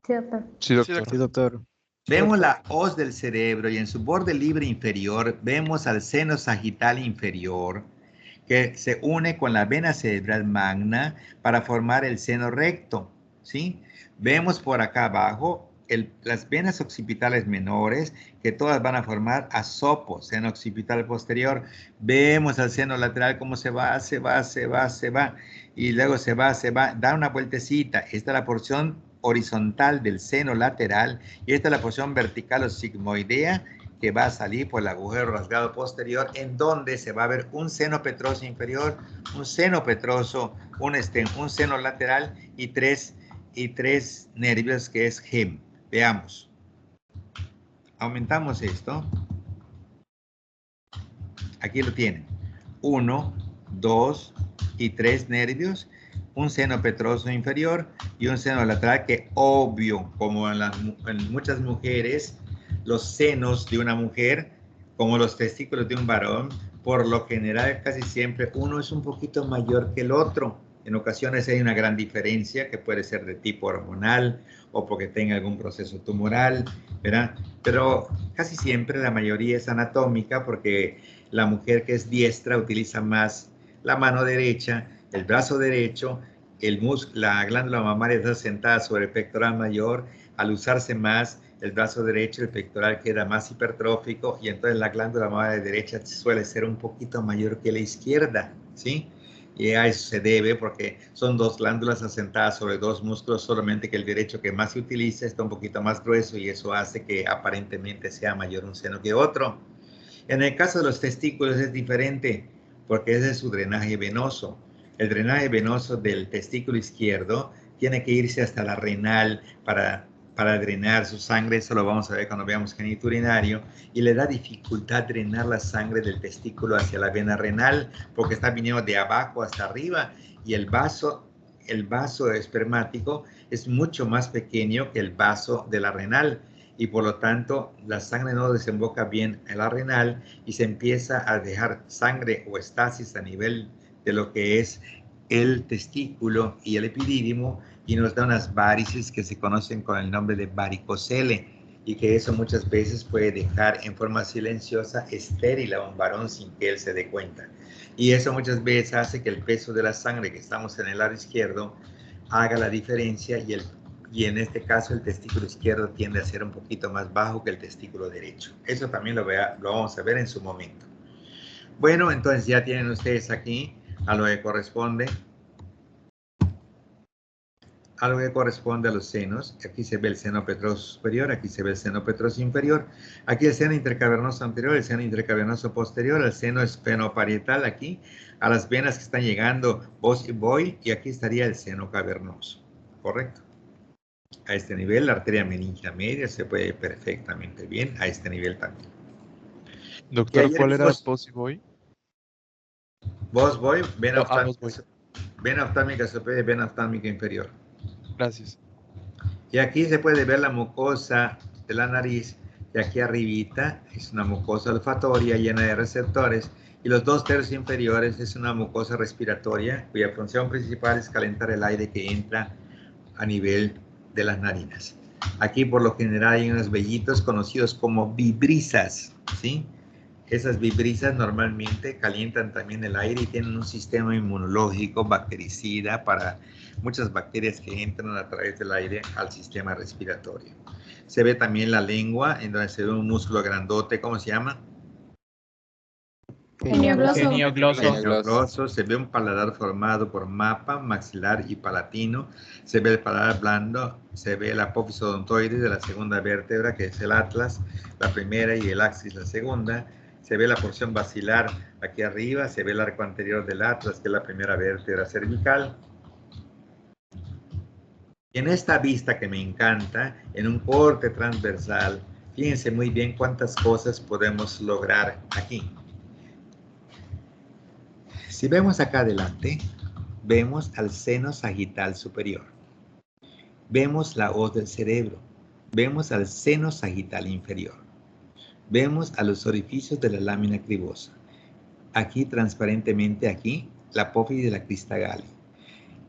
Sí, doctor. Sí, doctor. Sí, doctor. Vemos la hoz del cerebro y en su borde libre inferior vemos al seno sagital inferior que se une con la vena cerebral magna para formar el seno recto, ¿sí? Vemos por acá abajo las venas occipitales menores que todas van a formar asopo, seno occipital posterior. Vemos al seno lateral cómo se va y luego se va, da una vueltecita. Esta es la porción horizontal del seno lateral y esta es la porción vertical o sigmoidea que va a salir por el agujero rasgado posterior, en donde se va a ver un seno petroso inferior, un seno petroso, un seno lateral y tres nervios que es gem. Veamos. Aumentamos esto. Aquí lo tienen. 1, 2 y 3 nervios, un seno petroso inferior y un seno lateral que obvio, como en muchas mujeres, los senos de una mujer, como los testículos de un varón, por lo general casi siempre uno es un poquito mayor que el otro. En ocasiones hay una gran diferencia que puede ser de tipo hormonal o porque tenga algún proceso tumoral, ¿verdad? Pero casi siempre la mayoría es anatómica porque la mujer que es diestra utiliza más la mano derecha, el brazo derecho, la glándula mamaria está sentada sobre el pectoral mayor. Al usarse más el brazo derecho, el pectoral queda más hipertrófico y entonces la glándula mamaria derecha suele ser un poquito mayor que la izquierda, ¿sí? Y a eso se debe porque son dos glándulas asentadas sobre dos músculos, solamente que el derecho que más se utiliza está un poquito más grueso y eso hace que aparentemente sea mayor un seno que otro. En el caso de los testículos es diferente porque ese es su drenaje venoso. El drenaje venoso del testículo izquierdo tiene que irse hasta la renal para drenar su sangre. Eso lo vamos a ver cuando veamos geniturinario. Y le da dificultad drenar la sangre del testículo hacia la vena renal porque está viniendo de abajo hasta arriba. Y el vaso espermático es mucho más pequeño que el vaso de la renal. Y por lo tanto, la sangre no desemboca bien en la renal y se empieza a dejar sangre o estasis a nivel de lo que es el testículo y el epidídimo y nos da unas varices que se conocen con el nombre de varicocele y que eso muchas veces puede dejar en forma silenciosa estéril a un varón sin que él se dé cuenta. Y eso muchas veces hace que el peso de la sangre que estamos en el lado izquierdo haga la diferencia y en este caso el testículo izquierdo tiende a ser un poquito más bajo que el testículo derecho. Eso también lo vamos a ver en su momento. Bueno, entonces ya tienen ustedes aquí a lo que corresponde a los senos. Aquí se ve el seno petroso superior, aquí se ve el seno petroso inferior, aquí el seno intercavernoso anterior, el seno intercavernoso posterior, el seno esfenoparietal aquí, a las venas que están llegando vos y voy, y aquí estaría el seno cavernoso, ¿correcto? A este nivel, la arteria meningia media se puede ver perfectamente bien, a este nivel también. Doctor, ¿cuál era vos y voy? Vos voy, vena oftálmica superior y vena oftálmica inferior. Gracias. Y aquí se puede ver la mucosa de la nariz, de aquí arribita es una mucosa olfatoria llena de receptores, y los 2 tercios inferiores es una mucosa respiratoria, cuya función principal es calentar el aire que entra a nivel de las narinas. Aquí por lo general hay unos vellitos conocidos como vibrisas, ¿sí? Esas vibrisas normalmente calientan también el aire y tienen un sistema inmunológico bactericida para muchas bacterias que entran a través del aire al sistema respiratorio. Se ve también la lengua, en donde se ve un músculo grandote, ¿cómo se llama? Geniogloso. Se ve un paladar formado por mapa, maxilar y palatino. Se ve el paladar blando, se ve el apófisis odontoides de la segunda vértebra, que es el atlas, la primera, y el axis, la segunda. Se ve la porción basilar aquí arriba, se ve el arco anterior del atlas, que es la primera vértebra cervical. Y en esta vista que me encanta, en un corte transversal, fíjense muy bien cuántas cosas podemos lograr aquí. Si vemos acá adelante, vemos al seno sagital superior. Vemos la hoz del cerebro. Vemos al seno sagital inferior. Vemos a los orificios de la lámina cribosa. Aquí, transparentemente, aquí, la apófisis de la crista galli.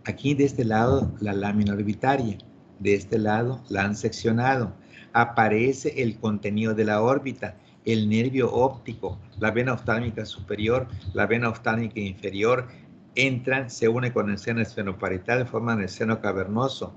Aquí, de este lado, la lámina orbitaria. De este lado, la han seccionado. Aparece el contenido de la órbita, el nervio óptico, la vena oftálmica superior, la vena oftálmica inferior. Entran, se une con el seno esfenoparietal, forman el seno cavernoso.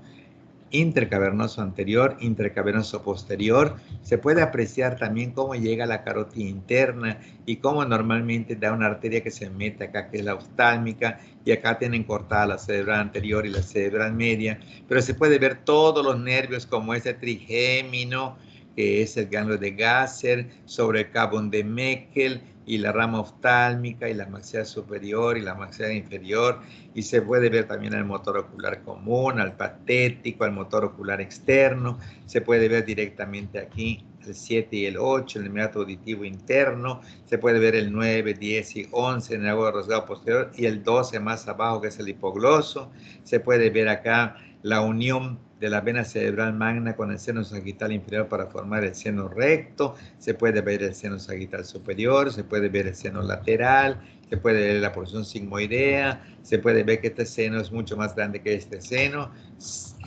Intercavernoso anterior, intercavernoso posterior. Se puede apreciar también cómo llega la carótida interna y cómo normalmente da una arteria que se mete acá, que es la oftálmica, y acá tienen cortada la cerebral anterior y la cerebral media, pero se puede ver todos los nervios como este trigémino, que es el ganglio de Gasser, sobre el cabo de Meckel, y la rama oftálmica, y la maxila superior, y la maxila inferior, y se puede ver también el motor ocular común, al patético, al motor ocular externo, se puede ver directamente aquí el 7 y el 8, el membrato auditivo interno, se puede ver el 9, 10 y 11 en el agua rasgado posterior, y el 12 más abajo, que es el hipogloso. Se puede ver acá la unión de la vena cerebral magna con el seno sagital inferior para formar el seno recto. Se puede ver el seno sagital superior, se puede ver el seno lateral, se puede ver la porción sigmoidea, se puede ver que este seno es mucho más grande que este seno,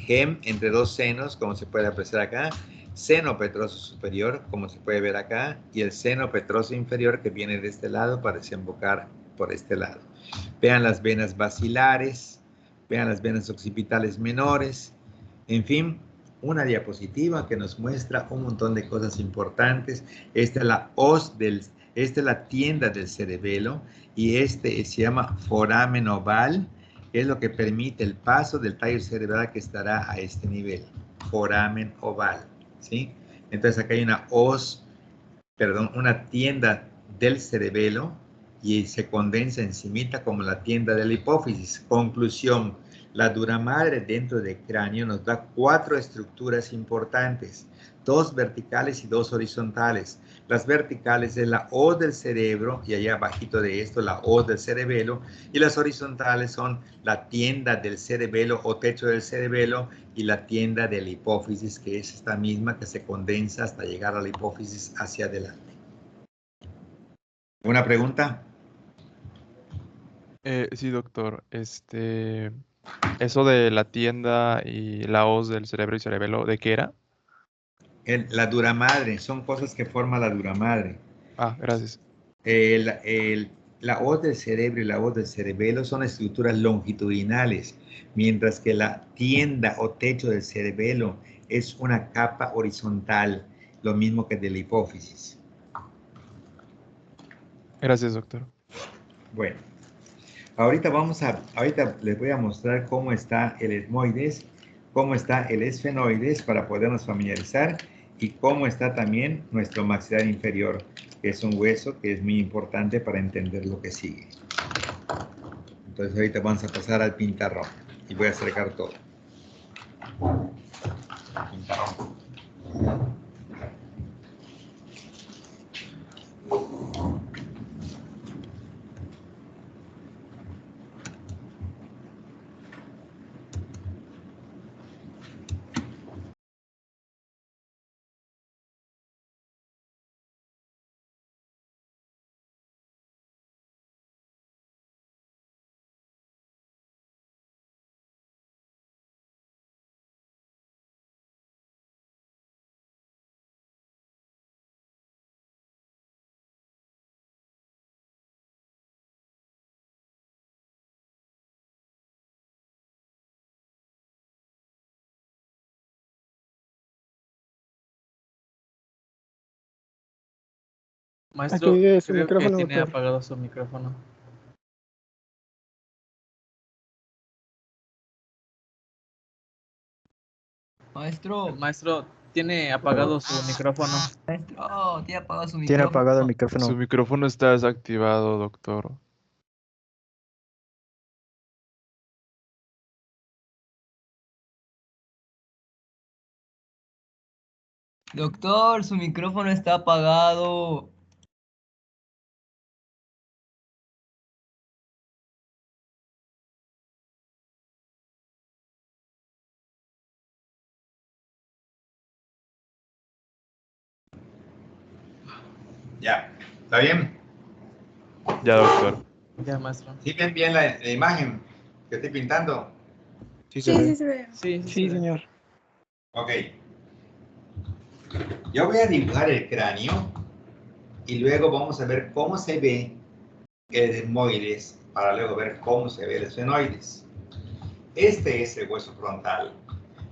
gem entre dos senos, como se puede apreciar acá, seno petroso superior, como se puede ver acá, y el seno petroso inferior que viene de este lado para desembocar por este lado. Vean las venas basilares, vean las venas occipitales menores, en fin, una diapositiva que nos muestra un montón de cosas importantes. Esta es la esta es la tienda del cerebelo, y este se llama foramen oval, que es lo que permite el paso del tallo cerebral que estará a este nivel. Foramen oval, ¿sí? Entonces acá hay una tienda del cerebelo, y se condensa encimita como la tienda de la hipófisis. Conclusión: la dura madre dentro del cráneo nos da 4 estructuras importantes, 2 verticales y 2 horizontales. Las verticales es la hoz del cerebro, y allá abajito de esto la hoz del cerebelo, y las horizontales son la tienda del cerebelo o techo del cerebelo, y la tienda de la hipófisis, que es esta misma que se condensa hasta llegar a la hipófisis hacia adelante. ¿Una pregunta? Sí, doctor. Eso de la tienda y la hoz del cerebro y cerebelo, ¿de qué era? La dura madre, son cosas que forma la dura madre. Ah, gracias. La hoz del cerebro y la hoz del cerebelo son estructuras longitudinales, mientras que la tienda o techo del cerebelo es una capa horizontal, lo mismo que de la hipófisis. Gracias, doctor. Bueno, ahorita les voy a mostrar cómo está el etmoides, cómo está el esfenoides para podernos familiarizar, y cómo está también nuestro maxilar inferior, que es un hueso que es muy importante para entender lo que sigue. Entonces ahorita vamos a pasar al pintarrón y voy a acercar todo. Pintarrón. Maestro, Aquí su creo que micrófono, tiene doctor. apagado su micrófono. Maestro, Maestro, tiene apagado su micrófono. Oh, tiene apagado su Tiene micrófono. apagado el micrófono. Su micrófono está desactivado, doctor. Doctor, su micrófono está apagado. Ya, ¿está bien? Ya, doctor. Ya, maestro. ¿Sí ven bien la imagen que estoy pintando? Sí, Sí, sí se ve. Sí, Sí, señor. Ok. Yo voy a dibujar el cráneo y luego vamos a ver cómo se ve el etmoides para luego ver cómo se ve el esfenoides. Este es el hueso frontal.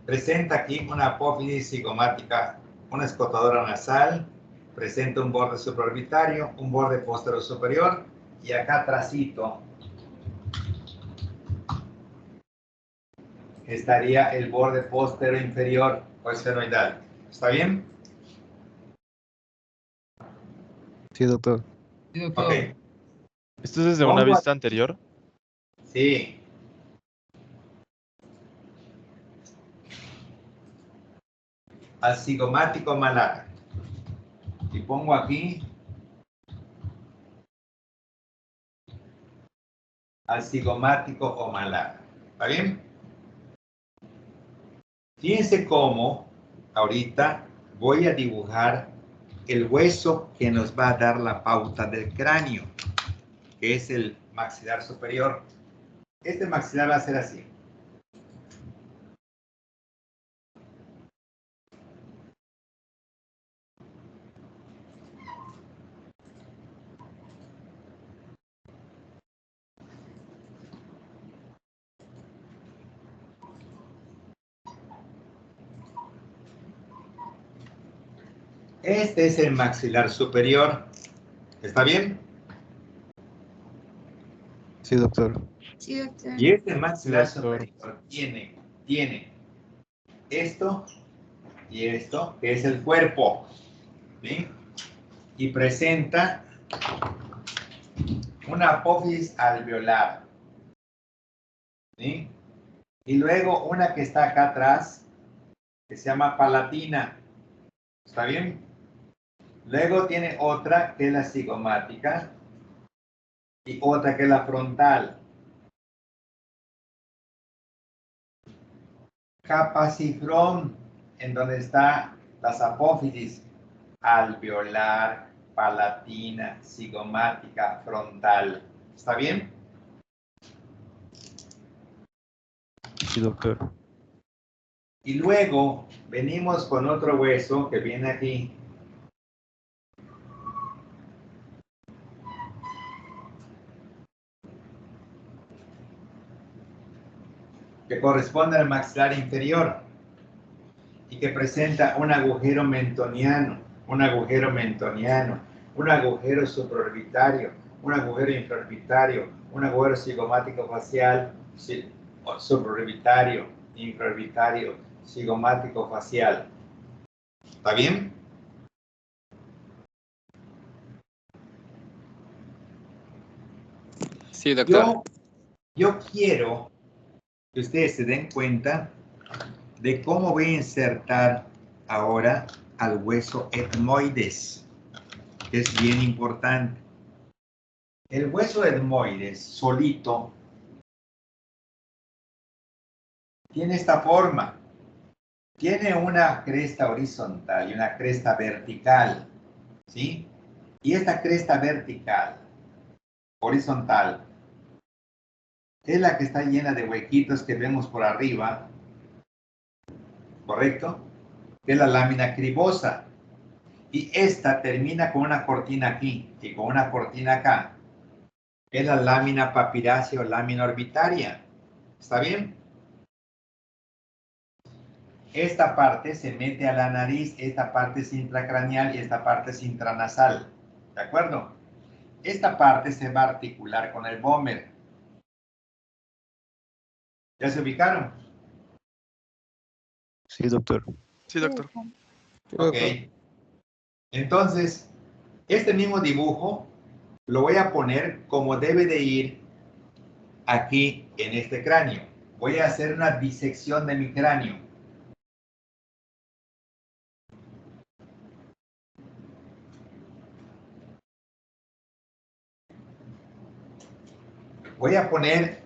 Presenta aquí una apófisis cigomática, una escotadora nasal, presenta un borde supraorbitario, un borde posterior superior y acá atrásito estaría el borde posterior inferior o esfenoidal. ¿Está bien? Sí, doctor. Sí, doctor. Ok. ¿Esto es desde una vista anterior? Sí. Al cigomático malar. Y pongo aquí al cigomático o malar. ¿Está bien? Fíjense cómo ahorita voy a dibujar el hueso que nos va a dar la pauta del cráneo, que es el maxilar superior. Este maxilar va a ser así. Este es el maxilar superior. ¿Está bien? Sí, doctor. Sí, doctor. Y este maxilar Sí, doctor. superior tiene esto y esto, que es el cuerpo. ¿Sí? Y presenta una apófisis alveolar. ¿Sí? Y luego una que está acá atrás, que se llama palatina. ¿Está bien? Luego tiene otra que es la cigomática y otra que es la frontal. Capacifrón, en donde está las apófisis alveolar, palatina, cigomática, frontal. ¿Está bien? Sí, doctor. Y luego venimos con otro hueso que viene aquí. Que corresponde al maxilar inferior y que presenta un agujero mentoniano, un agujero mentoniano, un agujero supraorbitario, un agujero infraorbitario, un agujero cigomático facial, supraorbitario, infraorbitario, cigomático facial. ¿Está bien? Sí, doctor. Yo quiero que ustedes se den cuenta de cómo voy a insertar ahora al hueso etmoides, que es bien importante. El hueso etmoides solito tiene esta forma. Tiene una cresta horizontal y una cresta vertical, ¿sí? Y esta cresta vertical, horizontal, es la que está llena de huequitos que vemos por arriba, ¿correcto? Que es la lámina cribosa. Y esta termina con una cortina aquí y con una cortina acá. Es la lámina papirácea o lámina orbitaria. ¿Está bien? Esta parte se mete a la nariz, esta parte es intracraneal y esta parte es intranasal. ¿De acuerdo? Esta parte se va a articular con el vómer. ¿Ya se ubicaron? Sí, doctor. Sí, doctor. Ok. Entonces, este mismo dibujo lo voy a poner como debe de ir aquí en este cráneo. Voy a hacer una disección de mi cráneo. Voy a poner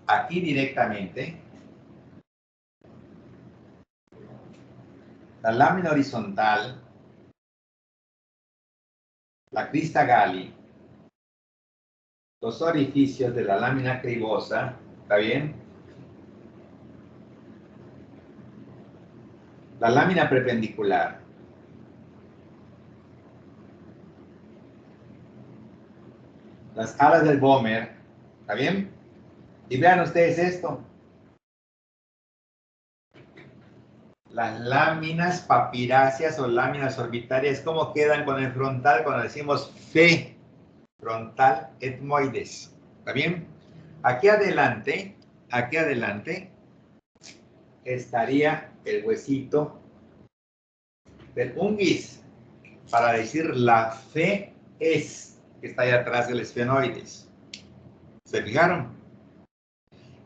aquí directamente la lámina horizontal, la crista Gali, los orificios de la lámina cribosa, ¿está bien? La lámina perpendicular. Las alas del Bomer, ¿está bien? Y vean ustedes esto. Las láminas papiráceas o láminas orbitarias, ¿cómo quedan con el frontal cuando decimos fe? Frontal etmoides. ¿Está bien? Aquí adelante estaría el huesito del unguis, para decir la fe es, que está ahí atrás del esfenoides. ¿Se fijaron?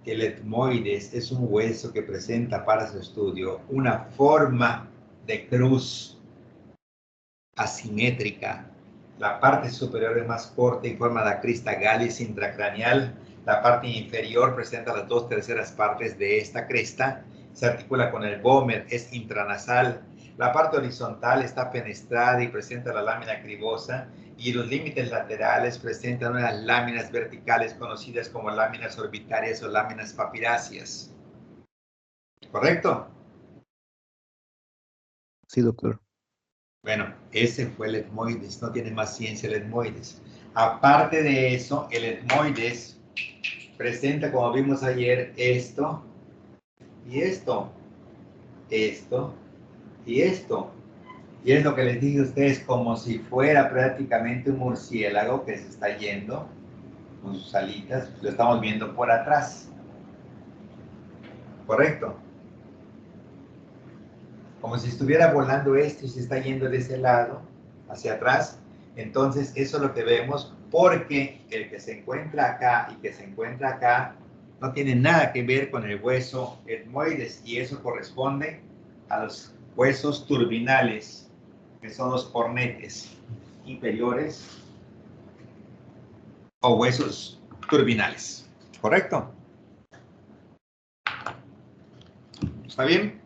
El etmoides es un hueso que presenta para su estudio una forma de cruz asimétrica. La parte superior es más corta y forma la crista Gallis intracraneal. La parte inferior presenta las 2/3 partes de esta cresta. Se articula con el Bomer, es intranasal. La parte horizontal está fenestrada y presenta la lámina cribosa. Y los límites laterales presentan unas láminas verticales conocidas como láminas orbitarias o láminas papiráceas. ¿Correcto? Sí, doctor. Bueno, ese fue el etmoides, no tiene más ciencia el etmoides. Aparte de eso, el etmoides presenta, como vimos ayer, esto y esto, esto y esto. Y es lo que les dije a ustedes, como si fuera prácticamente un murciélago que se está yendo con sus alitas, lo estamos viendo por atrás. ¿Correcto? Como si estuviera volando esto y se está yendo de ese lado, hacia atrás. Entonces, eso es lo que vemos, porque el que se encuentra acá y que se encuentra acá no tiene nada que ver con el hueso etmoides, y eso corresponde a los huesos turbinales, que son los cornetes inferiores o huesos turbinales. ¿Correcto? ¿Está bien?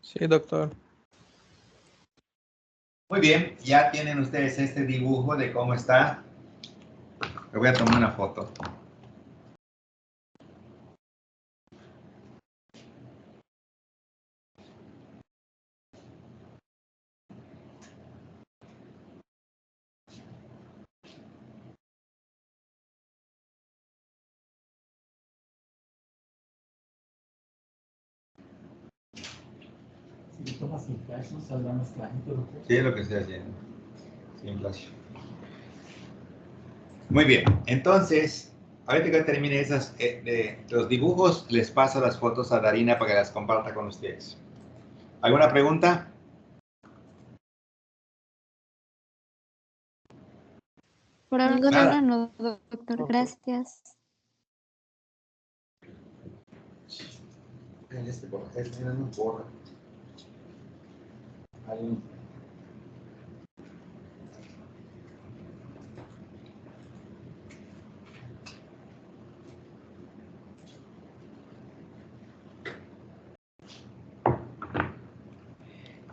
Sí, doctor. Muy bien, ya tienen ustedes este dibujo de cómo está. Le voy a tomar una foto. Si lo tomas sin flash, ¿no saldrá más clarito, doctor? Sí, es lo que estoy haciendo. Sin flash. Muy bien, entonces, ahorita que termine esas, de los dibujos, les paso las fotos a Darina para que las comparta con ustedes. ¿Alguna pregunta? Por algo Nada. no, doctor. Gracias. No borra.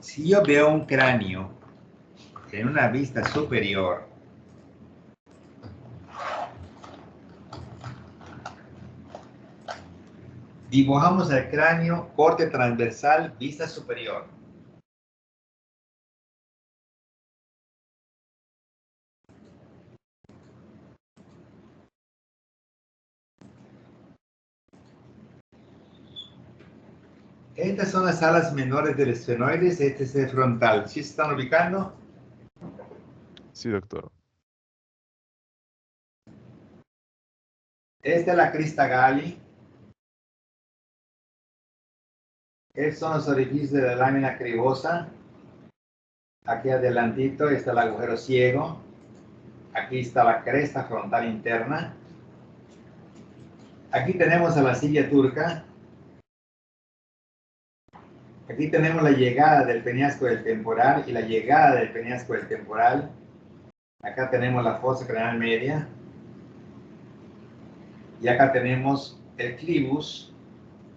Si yo veo un cráneo en una vista superior, dibujamos el cráneo, corte transversal, vista superior. Estas son las alas menores del esfenoides, este es el frontal. ¿Sí se están ubicando? Sí, doctor. Esta es la crista Gali. Estos son los orificios de la lámina cribosa. Aquí adelantito está el agujero ciego. Aquí está la cresta frontal interna. Aquí tenemos a la silla turca. Aquí tenemos la llegada del peñasco del temporal y la llegada del peñasco del temporal. Acá tenemos la fosa craneal media. Y acá tenemos el clivus,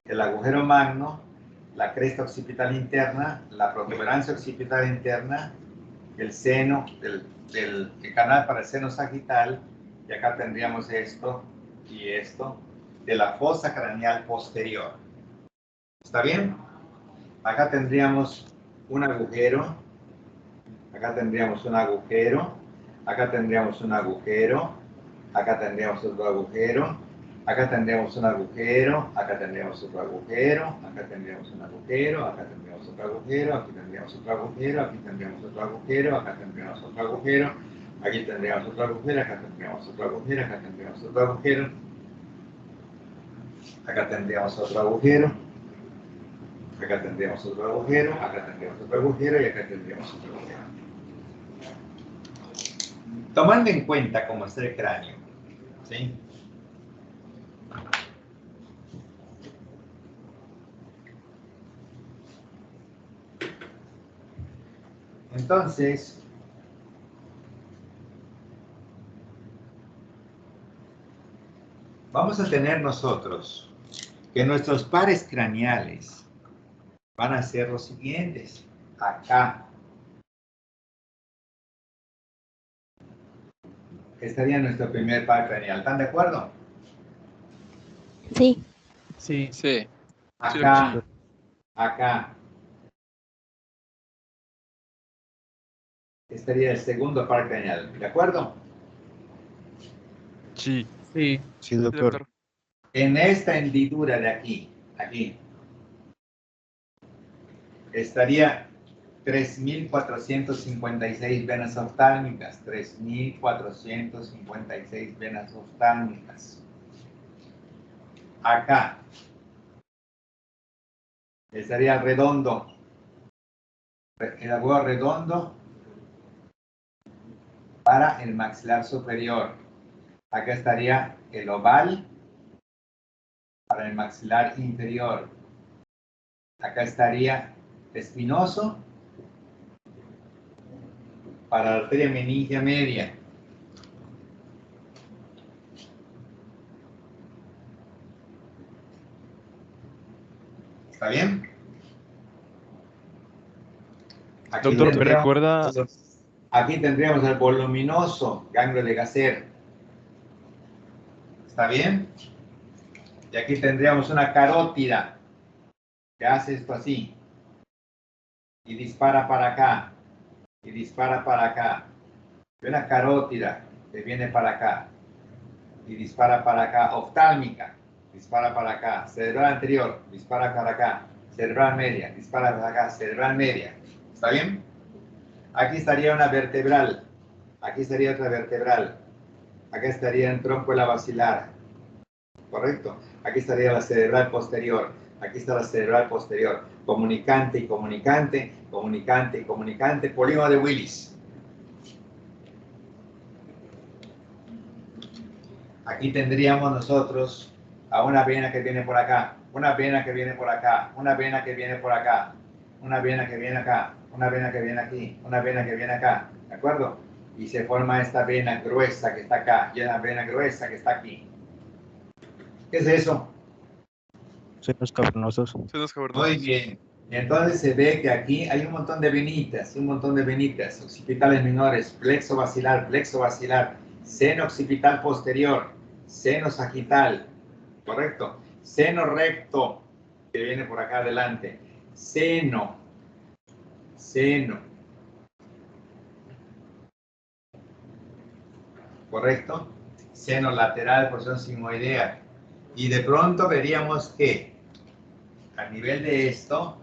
el agujero magno, la cresta occipital interna, la protuberancia occipital interna, el seno, el canal para el seno sagital, y acá tendríamos esto y esto, de la fosa craneal posterior. ¿Está bien? Acá tendríamos un agujero, acá tendríamos un agujero, acá tendríamos un agujero, acá tendríamos otro agujero, acá tendríamos un agujero, acá tendríamos otro agujero, acá tendríamos un agujero, acá tendríamos otro agujero, aquí tendríamos otro agujero, aquí tendríamos otro agujero, acá tendríamos otro agujero, aquí tendríamos otro agujero, acá tendríamos otro agujero, acá tendríamos otro agujero, acá tendríamos otro agujero, acá tendríamos otro agujero, acá tendríamos otro agujero y acá tendríamos otro agujero. Tomando en cuenta cómo está el cráneo, ¿sí? Entonces, vamos a tener nosotros que nuestros pares craneales van a ser los siguientes. Acá estaría nuestro primer par craneal. ¿Están de acuerdo? Sí. Sí. Sí. Acá, acá. Estaría el segundo par craneal. ¿De acuerdo? Sí. Sí. Sí, doctor. En esta hendidura de aquí, estaría 3.456 venas oftálmicas, 3.456 venas oftálmicas. Acá estaría redondo, el agujero redondo para el maxilar superior. Acá estaría el oval para el maxilar inferior. Acá estaría espinoso para la arteria meningia media. ¿Está bien? Aquí Doctor, ¿me recuerda? Aquí tendríamos el voluminoso ganglio de Gasser. ¿Está bien? Y aquí tendríamos una carótida que hace esto así. Y dispara para acá. Y dispara para acá. Y una carótida que viene para acá. Y dispara para acá. Oftálmica. Dispara para acá. Cerebral anterior. Dispara para acá. Cerebral media. Dispara para acá. Cerebral media. ¿Está bien? Aquí estaría una vertebral. Aquí estaría otra vertebral. Acá estaría el tronco de la basilar. ¿Correcto? Aquí estaría la cerebral posterior. Aquí está la cerebral posterior. Comunicante y comunicante. Comunicante y comunicante. Polígono de Willis. Aquí tendríamos nosotros a una vena que viene por acá. Una vena que viene por acá. Una vena que viene por acá. Una vena que viene acá. Una vena que viene aquí. Una vena que viene acá. ¿De acuerdo? Y se forma esta vena gruesa que está acá. Y una vena gruesa que está aquí. ¿Qué es eso? Senos cavernosos. Muy bien. Y entonces se ve que aquí hay un montón de venitas, occipitales menores, plexo basilar, seno occipital posterior, seno sagital, ¿correcto? Seno recto, que viene por acá adelante, seno, ¿correcto? Seno lateral, porción sigmoidea. Y de pronto veríamos que a nivel de esto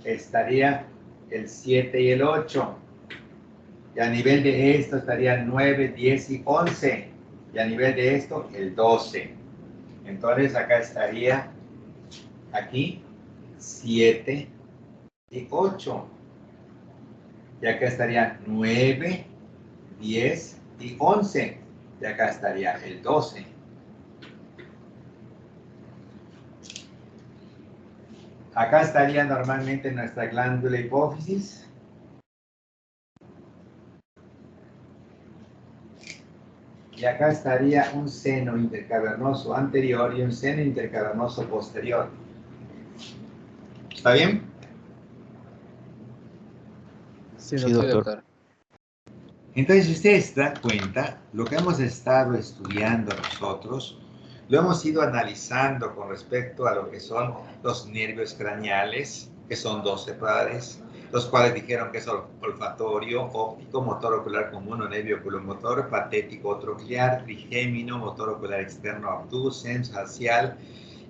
estaría el 7 y el 8. Y a nivel de esto estarían 9, 10 y 11. Y a nivel de esto, el 12. Entonces acá estaría, aquí, 7 y 8. Y acá estaría 9, 10 y 11. Y acá estaría el 12. Acá estaría normalmente nuestra glándula hipófisis. Y acá estaría un seno intercavernoso anterior y un seno intercavernoso posterior. ¿Está bien? Sí, Sí, doctor. doctor. Entonces, si usted se da cuenta, lo que hemos estado estudiando nosotros, lo hemos ido analizando con respecto a lo que son los nervios craneales, que son 12 pares, los cuales dijeron que es olfatorio, óptico, motor ocular común o nervio oculomotor, patético, troclear, trigémino, motor ocular externo abducens, facial,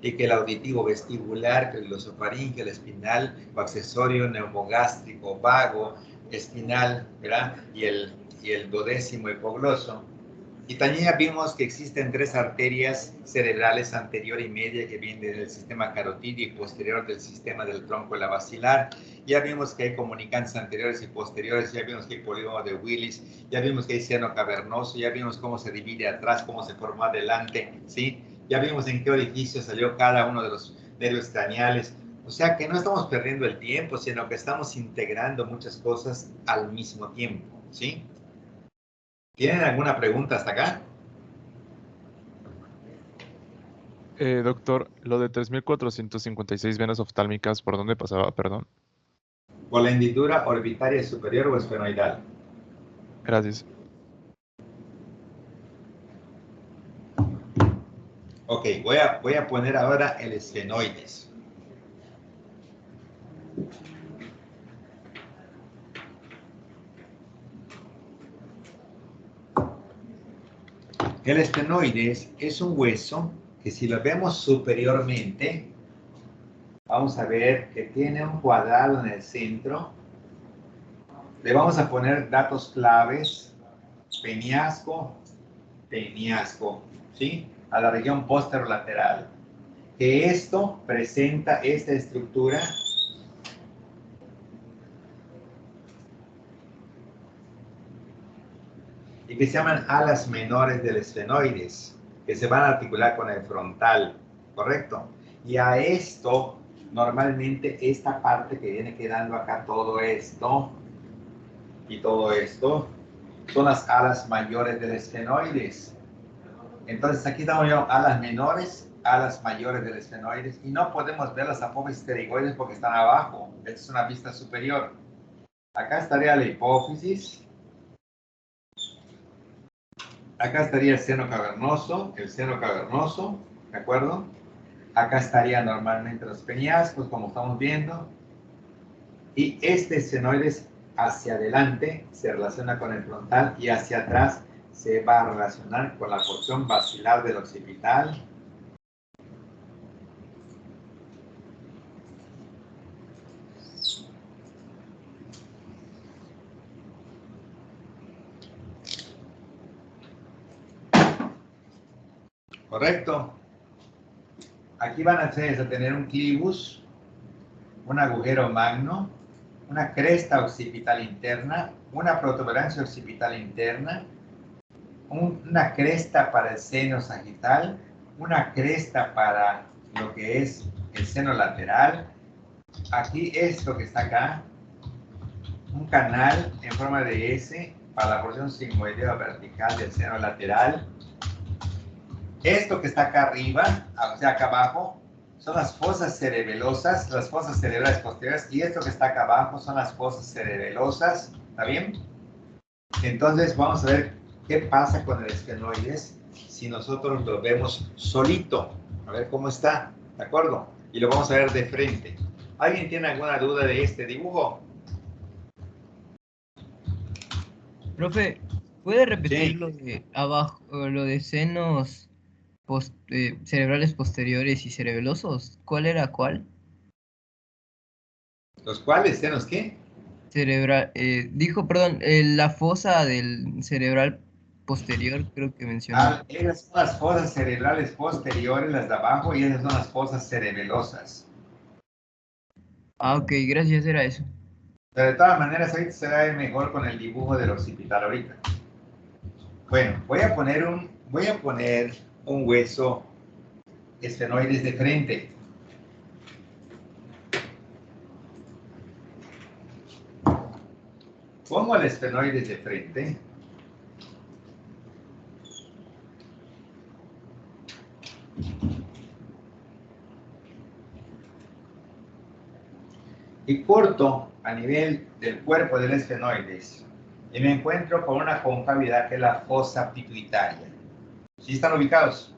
y que el auditivo vestibular, que el glosofaríngeo, el espinal o accesorio neumogástrico, vago, espinal, ¿verdad? Y el duodécimo hipogloso. Y también ya vimos que existen 3 arterias cerebrales, anterior y media, que vienen del sistema carotídeo y posterior del sistema del tronco de la basilar. Ya vimos que hay comunicantes anteriores y posteriores, ya vimos que hay polígono de Willis, ya vimos que hay seno cavernoso, ya vimos cómo se divide atrás, cómo se forma adelante, ¿sí? Ya vimos en qué orificio salió cada uno de los nervios craneales. O sea que no estamos perdiendo el tiempo, sino que estamos integrando muchas cosas al mismo tiempo, ¿sí? ¿Tienen alguna pregunta hasta acá? Doctor, lo de 3.456 venas oftálmicas, ¿por dónde pasaba? Perdón. Por la hendidura orbitaria superior o esfenoidal. Gracias. Ok, voy a poner ahora el esfenoides. El esfenoides es un hueso que, si lo vemos superiormente, vamos a ver que tiene un cuadrado en el centro. Le vamos a poner datos claves: peñasco, ¿sí? A la región posterolateral. Que esto presenta esta estructura y que se llaman alas menores del esfenoides, que se van a articular con el frontal, ¿correcto? Y a esto, normalmente, esta parte que viene quedando acá, todo esto y todo esto, son las alas mayores del esfenoides. Entonces, aquí estamos viendo alas menores, alas mayores del esfenoides, y no podemos ver las apófisis pterigoides porque están abajo. Esta es una vista superior. Acá estaría la hipófisis. Acá estaría el seno cavernoso, ¿de acuerdo? Acá estarían normalmente los peñascos, como estamos viendo. Y este esfenoides hacia adelante se relaciona con el frontal y hacia atrás se va a relacionar con la porción basilar del occipital. ¿Correcto? Aquí van a tener un clivus, un agujero magno, una cresta occipital interna, una protuberancia occipital interna, una cresta para el seno sagital, una cresta para lo que es el seno lateral. Aquí esto que está acá, un canal en forma de S para la porción sigmoidea vertical del seno lateral. Esto que está acá arriba, o sea, acá abajo, son las fosas cerebelosas, las fosas cerebrales posteriores, y esto que está acá abajo son las fosas cerebelosas, ¿está bien? Entonces vamos a ver qué pasa con el esfenoides si nosotros lo vemos solito, a ver cómo está, ¿de acuerdo? Y lo vamos a ver de frente. ¿Alguien tiene alguna duda de este dibujo? Profe, ¿puede repetir Sí. lo de abajo, lo de senos cerebrales posteriores y cerebelosos? ¿Cuál era cuál? ¿Los cuales? ¿Senos qué? Dijo, perdón, la fosa del cerebral posterior, creo que mencionó. Esas son las fosas cerebrales posteriores, las de abajo, y esas son las fosas cerebelosas. Ah, ok, gracias, era eso. Pero de todas maneras, ahorita se ve mejor con el dibujo del occipital ahorita. Bueno, voy a poner un hueso esfenoides de frente. Pongo el esfenoides de frente. Y corto a nivel del cuerpo del esfenoides. Y me encuentro con una concavidad que es la fosa pituitaria. ¿Sí están ubicados?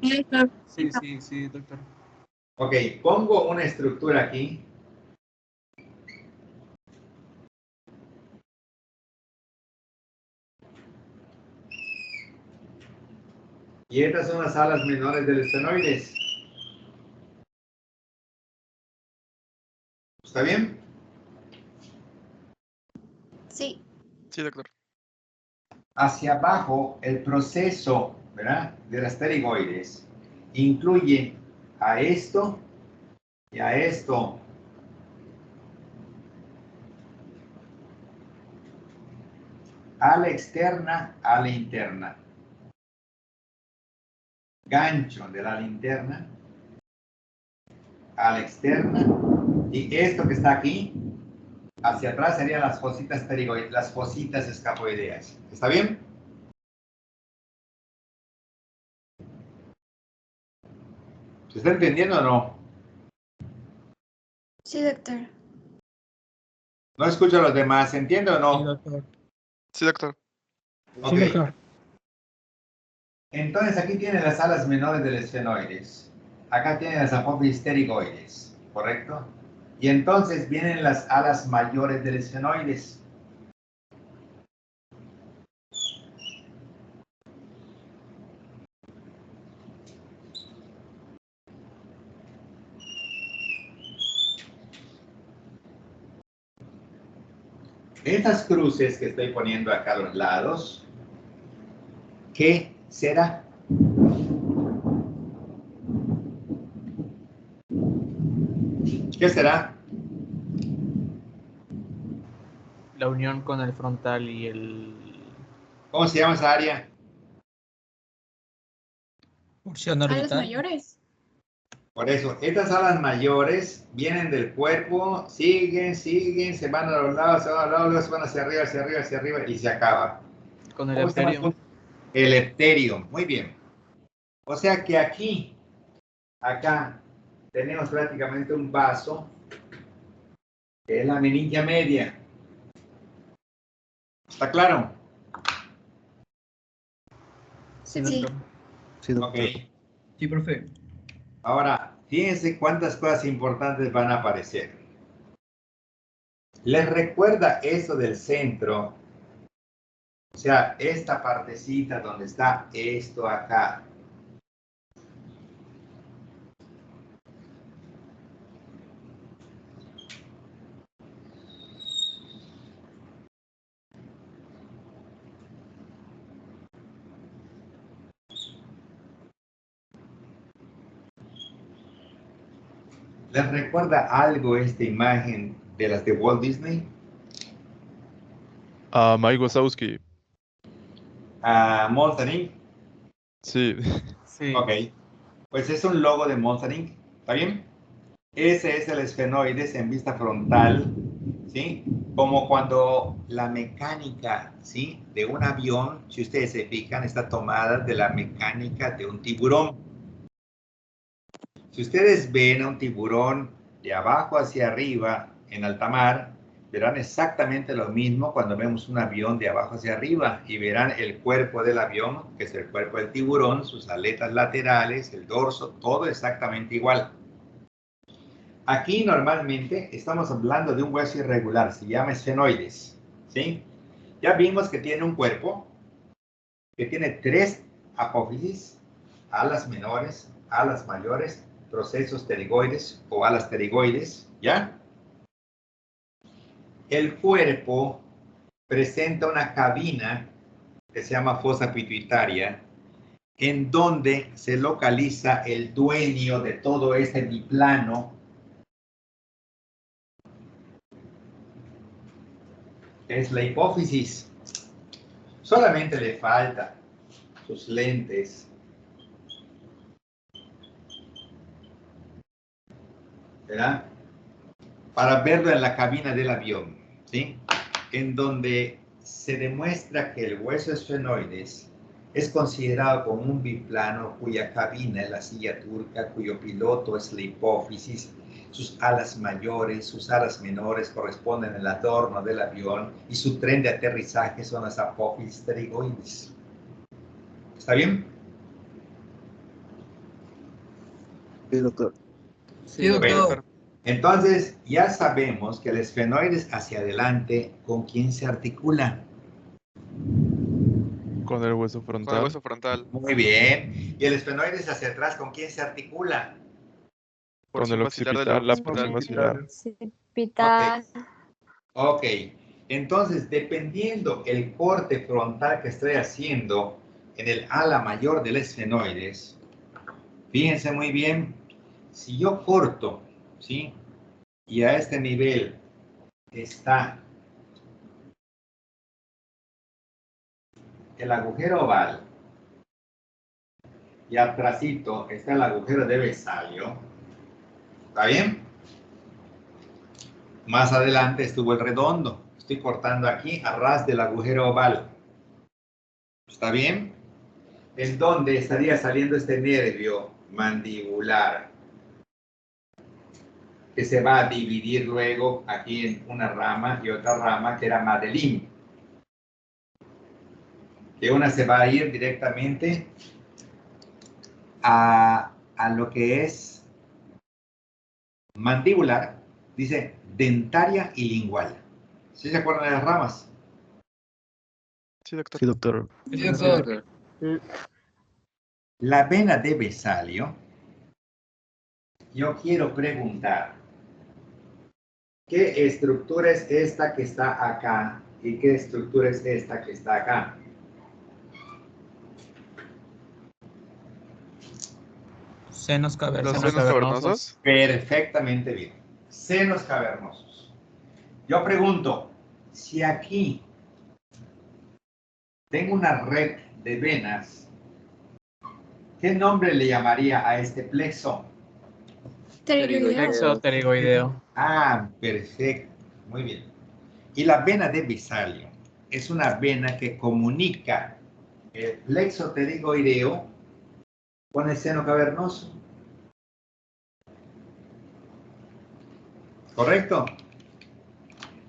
Sí, doctor. Ok, pongo una estructura aquí. Y estas son las alas menores del esfenoides. ¿Está bien? Sí. Sí, doctor. Hacia abajo, el proceso, ¿verdad?, de las pterigoides incluye a esto y a esto. Ala externa, ala interna. Gancho de la ala interna, ala externa. Y esto que está aquí, hacia atrás serían las fositas pterigoides, las fositas escafoideas. ¿Está bien? ¿Se está entendiendo o no? Sí, doctor. No escucho a los demás. ¿Se entiende o no? Sí, doctor. Sí, doctor. Ok. Sí, doctor. Entonces aquí tienen las alas menores del esfenoides. Acá tienen las apófisis pterigoides, ¿correcto? Y entonces vienen las alas mayores del esfenoides. Estas cruces que estoy poniendo acá a los lados, ¿qué será? ¿Qué será? La unión con el frontal y el... ¿Cómo se llama esa área? Porción ¿A los orbital. mayores? Por eso, estas alas mayores vienen del cuerpo, siguen, se van a los lados, se van a los lados, luego se van hacia arriba y se acaba. Con el ¿Cómo se llama el epterium. punto? El epterium, muy bien. O sea que aquí, acá, tenemos prácticamente un vaso, que es la meningia media. ¿Está claro? Sí, Sí. doctor. Sí, doctor. Ok. Sí, profe. Ahora, fíjense cuántas cosas importantes van a aparecer. ¿Les recuerda eso del centro? O sea, esta partecita donde está esto acá. ¿Les recuerda algo esta imagen de las de Walt Disney? Mike Wazowski. Monster Inc. Sí. Sí. Ok. Pues es un logo de Monster Inc. ¿Está bien? Ese es el esfenoides en vista frontal, ¿sí? Como cuando la mecánica, ¿sí?, de un avión, si ustedes se fijan, está tomada de la mecánica de un tiburón. Si ustedes ven a un tiburón de abajo hacia arriba en alta mar, verán exactamente lo mismo cuando vemos un avión de abajo hacia arriba y verán el cuerpo del avión, que es el cuerpo del tiburón, sus aletas laterales, el dorso, todo exactamente igual. Aquí normalmente estamos hablando de un hueso irregular, se llama esfenoides, ¿sí? Ya vimos que tiene un cuerpo, que tiene 3 apófisis, alas menores, alas mayores, procesos pterigoides o alas pterigoides, ¿ya? El cuerpo presenta una cabina que se llama fosa pituitaria en donde se localiza el dueño de todo este biplano, es la hipófisis. Solamente le falta sus lentes, ¿verdad? Para verlo en la cabina del avión, ¿sí? En donde se demuestra que el hueso esfenoides es considerado como un biplano cuya cabina es la silla turca, cuyo piloto es la hipófisis, sus alas mayores, sus alas menores corresponden al adorno del avión y su tren de aterrizaje son las apófisis pterigoides. ¿Está bien? Sí, doctor. Sí, doctor. Entonces, ya sabemos que el esfenoides hacia adelante, ¿con quién se articula? Con el hueso Con el frontal. hueso frontal. Muy bien. ¿Y el esfenoides hacia atrás, con quién se articula? Con el occipital, la porción basilar. Occipital. Ok. Entonces, dependiendo el corte frontal que estoy haciendo en el ala mayor del esfenoides, fíjense muy bien, si yo corto, ¿sí? Y a este nivel está el agujero oval y atrásito está el agujero de Vesalio. ¿Está bien? Más adelante estuvo el redondo. Estoy cortando aquí a ras del agujero oval. ¿Está bien? ¿En dónde estaría saliendo este nervio mandibular? Que se va a dividir luego aquí en una rama y otra rama que era Madeline. Que una se va a ir directamente a lo que es mandibular, dice dentaria y lingual. ¿Sí se acuerdan de las ramas? Sí, doctor. Sí, doctor. Sí, doctor. La vena de Vesalio, yo quiero preguntar, ¿qué estructura es esta que está acá y qué estructura es esta que está acá? Senos Los senos cavernosos. Perfectamente bien. Senos cavernosos. Yo pregunto, si aquí tengo una red de venas, ¿qué nombre le llamaría a este plexo? Plexo pterigoideo. Ah, perfecto. Muy bien. Y la vena de Vesalio es una vena que comunica el plexo pterigoideo con el seno cavernoso. ¿Correcto?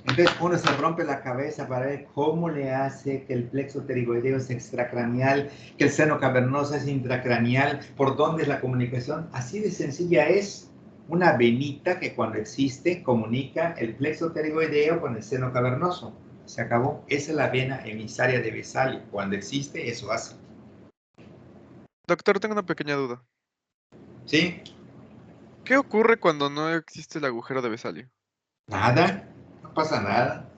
Entonces uno se rompe la cabeza para ver cómo le hace que el plexo pterigoideo es extracraneal, que el seno cavernoso es intracraneal, por dónde es la comunicación. Así de sencilla es una venita que cuando existe comunica el plexo pterigoideo con el seno cavernoso. Se acabó. Esa es la vena emisaria de Vesalio. Cuando existe, eso hace. Doctor, tengo una pequeña duda. ¿Sí? ¿Qué ocurre cuando no existe el agujero de Vesalio? Nada. No pasa nada.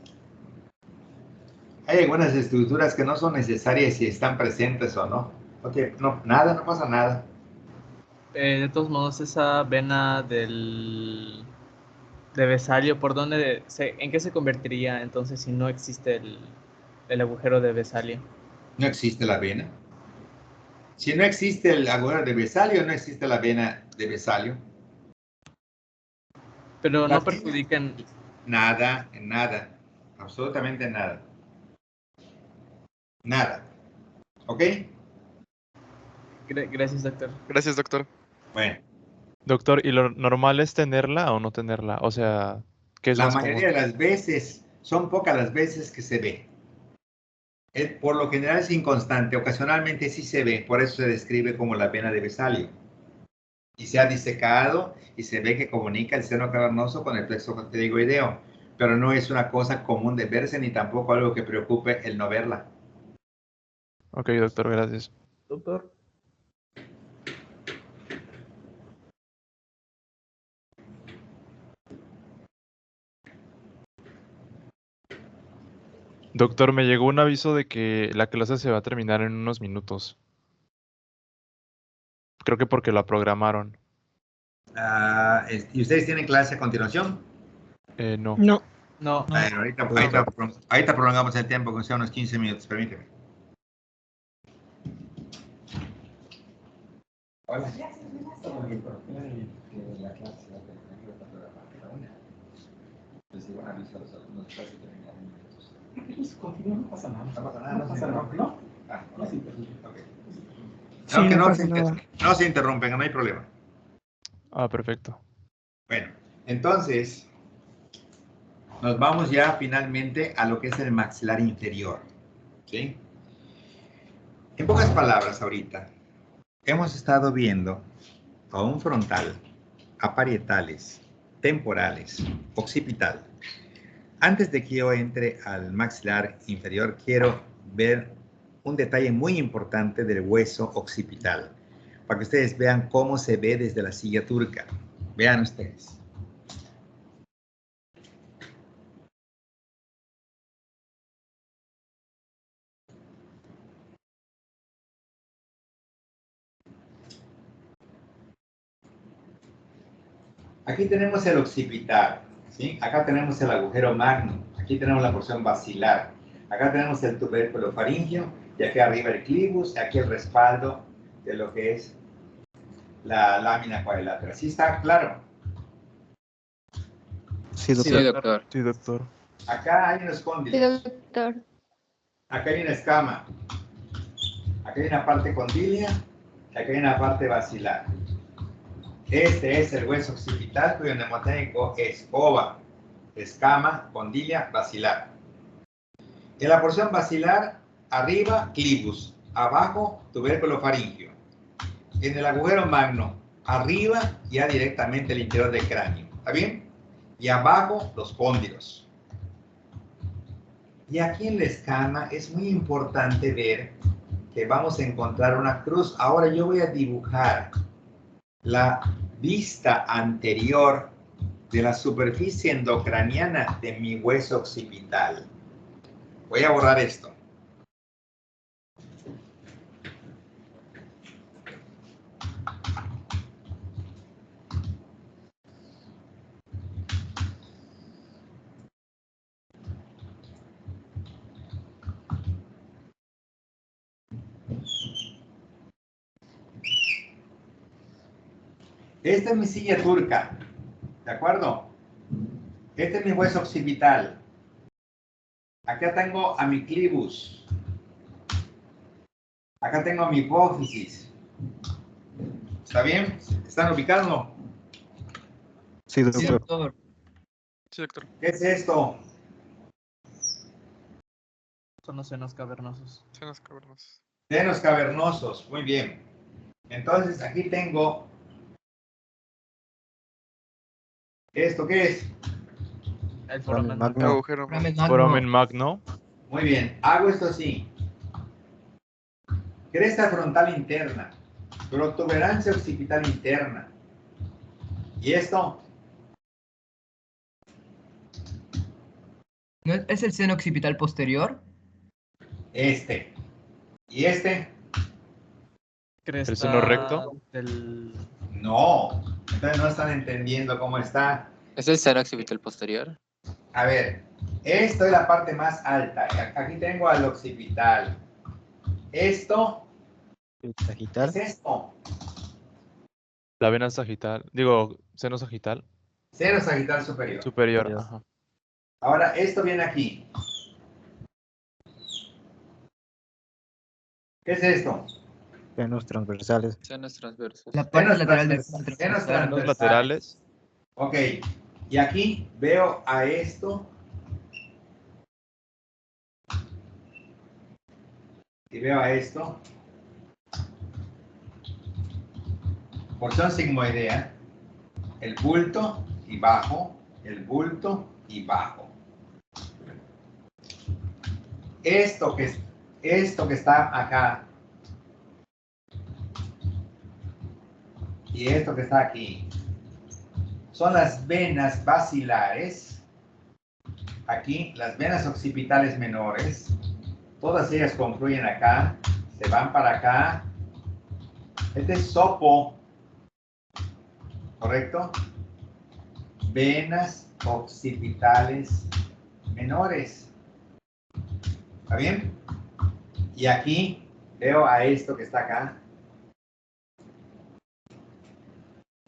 Hay algunas estructuras que no son necesarias si están presentes o no. Ok, no, nada, no pasa nada. De todos modos, esa vena de Vesalio, ¿en qué se convertiría entonces si no existe el agujero de Vesalio? No existe la vena. Si no existe el agujero de Vesalio, no existe la vena de Vesalio. Pero La no vena, perjudican. nada, nada. Absolutamente nada. Nada. ¿Ok? Gracias, doctor. Gracias, doctor. Bueno, Doctor, ¿y lo normal es tenerla o no tenerla? O sea, ¿qué es la más común? mayoría de las veces, son pocas las veces que se ve. Por lo general es inconstante, ocasionalmente sí se ve, por eso se describe como la vena de Vesalio. Y se ha disecado y se ve que comunica el seno cavernoso con el plexo pterigoideo, pero no es una cosa común de verse ni tampoco algo que preocupe el no verla. Ok, doctor, gracias. Doctor. Doctor, me llegó un aviso de que la clase se va a terminar en unos minutos. creo que porque la programaron. ¿Y ustedes tienen clase a continuación? No. No. No. A ver, ahorita prolongamos el tiempo, que sea unos 15 minutos, permíteme. Hola. Continúa, no pasa nada. No pasa nada, No pasa nada, ¿no? No se interrumpe. Sí, que no no pasa nada. no se interrumpen, no hay problema. Ah, perfecto. Bueno, entonces, nos vamos ya finalmente a lo que es el maxilar inferior. ¿Sí? En pocas palabras, ahorita, hemos estado viendo a un frontal, a parietales, temporales, occipital. Antes de que yo entre al maxilar inferior, quiero ver un detalle muy importante del hueso occipital, para que ustedes vean cómo se ve desde la silla turca. Vean ustedes. Aquí tenemos el occipital, ¿sí? Acá tenemos el agujero magno, aquí tenemos la porción basilar, acá tenemos el tubérculo faríngeo, y aquí arriba el clivus, y aquí el respaldo de lo que es la lámina cuadrilátera. ¿Sí está claro? Sí, doctor. Sí, doctor. Sí, doctor. Acá hay unos Sí, cóndilos, doctor. acá hay una escama, acá hay una parte condilia, y acá hay una parte basilar. Este es el hueso occipital, cuyo mnemotécnico es ova, escama, condilia, basilar. En la porción basilar, arriba, clivus, abajo, tubérculo faríngeo. En el agujero magno, arriba, ya directamente el interior del cráneo. ¿Está bien? Y abajo, los cóndilos. Y aquí en la escama es muy importante ver que vamos a encontrar una cruz. Ahora yo voy a dibujar la vista anterior de la superficie endocraniana de mi hueso occipital. Voy a borrar esto. Esta es mi silla turca, ¿de acuerdo? Este es mi hueso occipital. Acá tengo a mi clivus. Acá tengo a mi hipófisis. ¿Está bien? ¿Están ubicados? Sí, Sí, doctor. doctor. Sí, doctor. ¿Qué es esto? Son los senos cavernosos. Senos cavernosos. Senos cavernosos. Muy bien. Entonces, aquí tengo... ¿Esto qué es? El foramen Magno. magno. Agujero Foramen magno. Foramen magno. magno. Muy bien. Hago esto así. Cresta frontal interna. Protuberancia occipital interna. ¿Y esto? ¿No es el seno occipital posterior? Este. ¿Y este? Cresta ¿El seno recto? del... No. Entonces no están entendiendo cómo está. ¿Es el seno occipital posterior? A ver, esto es la parte más alta. Aquí tengo al occipital. Esto Sagital. es esto. La vena sagital. Digo, seno sagital. Seno sagital superior. Superior. Ajá. Ahora, esto viene aquí. ¿Qué es esto? Senos transversales. Senos transversos. La parte Senos lateral del transversales. seno Senos transversal. Senos transversales. laterales. Ok. Y aquí veo a esto. Y veo a esto. Porción sigmoidea. El bulto y bajo. El bulto y bajo. Esto que está acá. Y esto que está aquí. Son las venas basilares. Aquí, las venas occipitales menores. Todas ellas confluyen acá. Se van para acá. Este es sopo, ¿correcto? Venas occipitales menores. ¿Está bien? Y aquí veo a esto que está acá.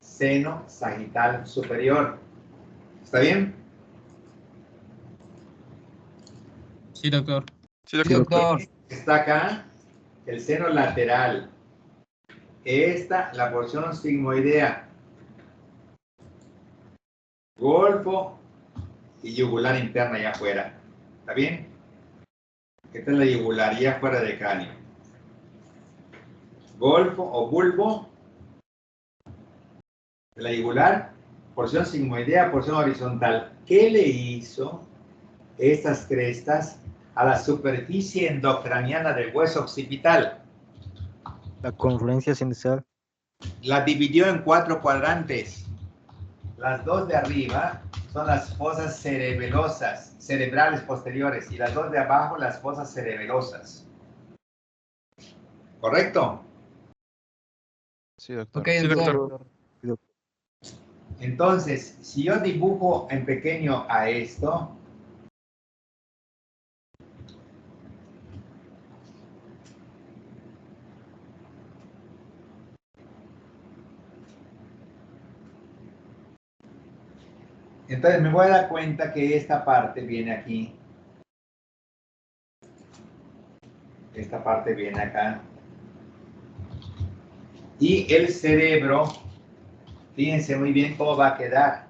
Seno sagital superior. ¿Está bien? Sí, doctor. Sí, doctor. Está acá el seno lateral. Esta, la porción sigmoidea. Golfo y yugular interna allá afuera. ¿Está bien? Esta es la yugular allá afuera del cráneo. Golfo o bulbo de la yugular, porción sigmoidea, porción horizontal. ¿Qué le hizo estas crestas a la superficie endocraniana del hueso occipital? La confluencia sinusal. La dividió en 4 cuadrantes. Las 2 de arriba son las fosas cerebrales posteriores, y las 2 de abajo las fosas cerebelosas. ¿Correcto? Sí, doctor. Ok, Sí, doctor. doctor. Entonces, si yo dibujo en pequeño a esto, entonces me voy a dar cuenta que esta parte viene aquí. Esta parte viene acá. Y el cerebro, fíjense muy bien cómo va a quedar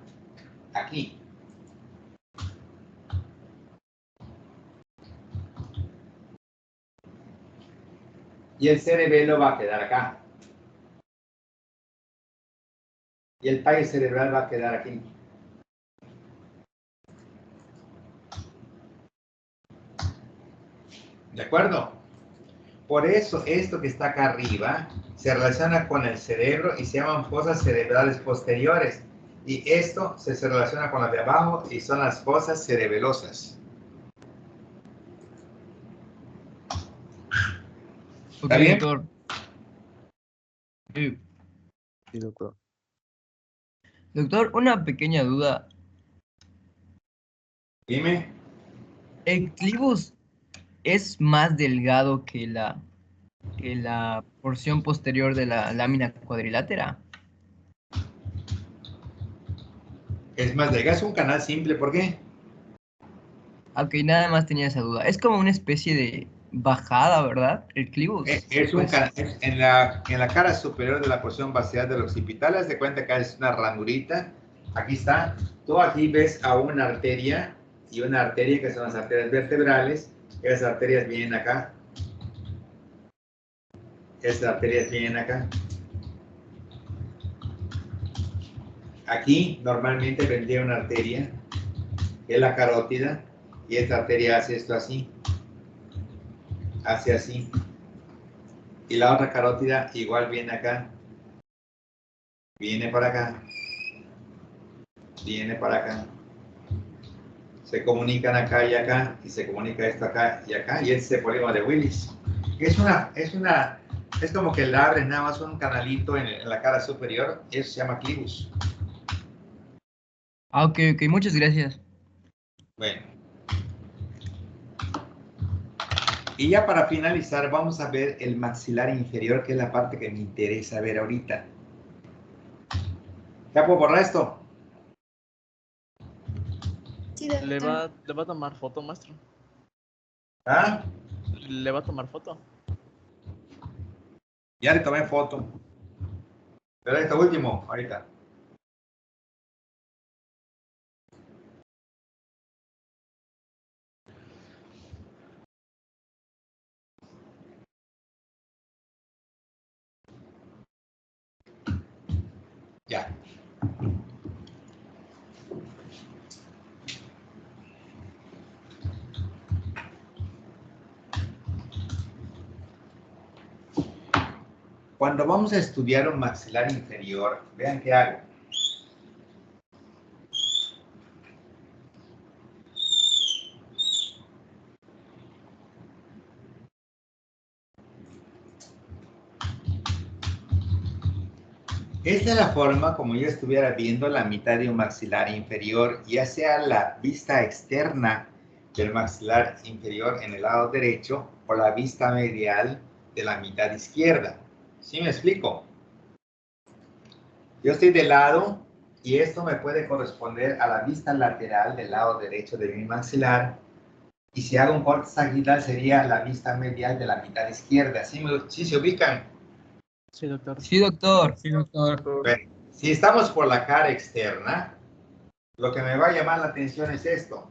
aquí. Y el cerebelo va a quedar acá. Y el tallo cerebral va a quedar aquí. ¿De acuerdo? Por eso esto que está acá arriba se relaciona con el cerebro y se llaman fosas cerebrales posteriores. Y esto se relaciona con las de abajo y son las fosas cerebelosas. Ok, ¿Está bien? doctor. Sí. Sí, doctor. Doctor, una pequeña duda. Dime. ¿El clivus es más delgado que la porción posterior de la lámina cuadrilátera? Es más delgado, es un canal simple. ¿Por qué? Ok, nada más tenía esa duda. Es como una especie de bajada, ¿verdad? El clivus. Es un Pues, canal, en la cara superior de la porción basilar del occipital. Haz de cuenta que es una ranurita. Aquí está. Tú aquí ves a una arteria y una arteria que son las arterias vertebrales. Esas arterias vienen acá. Esas arterias vienen acá. Aquí normalmente vendría una arteria, que es la carótida, y esta arteria hace esto así. Hace así. Y la otra carótida igual viene acá. Viene para acá. Viene para acá. Se comunican acá y acá, y se comunica esto acá y acá, y ese es el polígono de Willis. Es como que le abres nada más un canalito en la cara superior, y eso se llama clivus. ok, muchas gracias. Bueno. Y ya para finalizar, vamos a ver el maxilar inferior, que es la parte que me interesa ver ahorita. ¿Ya puedo borrar esto? Sí, ¿Le doctor. va a tomar foto, maestro? ¿Ah? ¿Le va a tomar foto? Ya le tomé foto. Pero esto último, ahorita. Ya. Cuando vamos a estudiar un maxilar inferior, vean qué hago. Esta es la forma como yo estuviera viendo la mitad de un maxilar inferior, ya sea la vista externa del maxilar inferior en el lado derecho o la vista medial de la mitad izquierda. ¿Sí me explico? Yo estoy de lado y esto me puede corresponder a la vista lateral del lado derecho de mi maxilar. Y si hago un corte sagital sería la vista medial de la mitad izquierda. ¿Sí se ubican? Sí, doctor. Sí, doctor. Sí, doctor. Bueno, si estamos por la cara externa, lo que me va a llamar la atención es esto.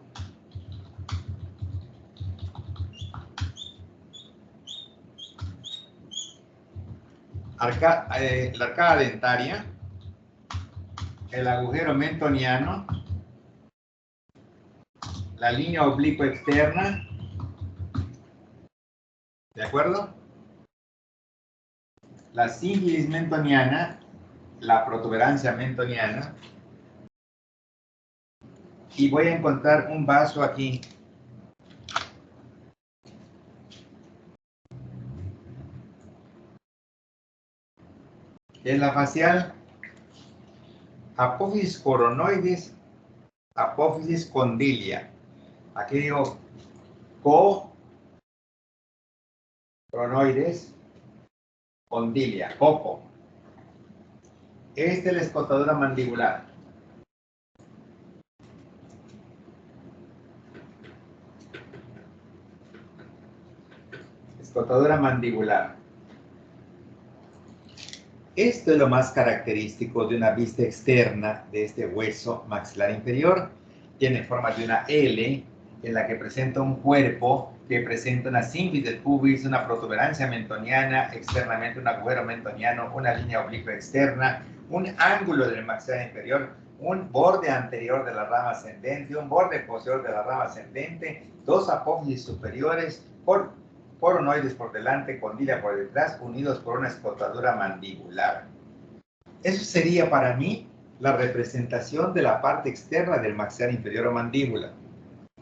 La arcada dentaria, el agujero mentoniano, la línea oblicua externa, ¿de acuerdo? La sínfisis mentoniana, la protuberancia mentoniana, y voy a encontrar un vaso aquí. Es la facial, apófisis coronoides, apófisis condilia. Aquí digo coronoides, condilia, coco. Esta es la escotadura mandibular. Escotadura mandibular. Esto es lo más característico de una vista externa de este hueso maxilar inferior. Tiene forma de una L en la que presenta un cuerpo que presenta una sínfisis del pubis, una protuberancia mentoniana, externamente un agujero mentoniano, una línea oblicua externa, un ángulo del maxilar inferior, un borde anterior de la rama ascendente, un borde posterior de la rama ascendente, dos apófisis superiores, coronoides por delante, condilia por detrás, unidos por una escotadura mandibular. Eso sería para mí la representación de la parte externa del maxilar inferior o mandíbula.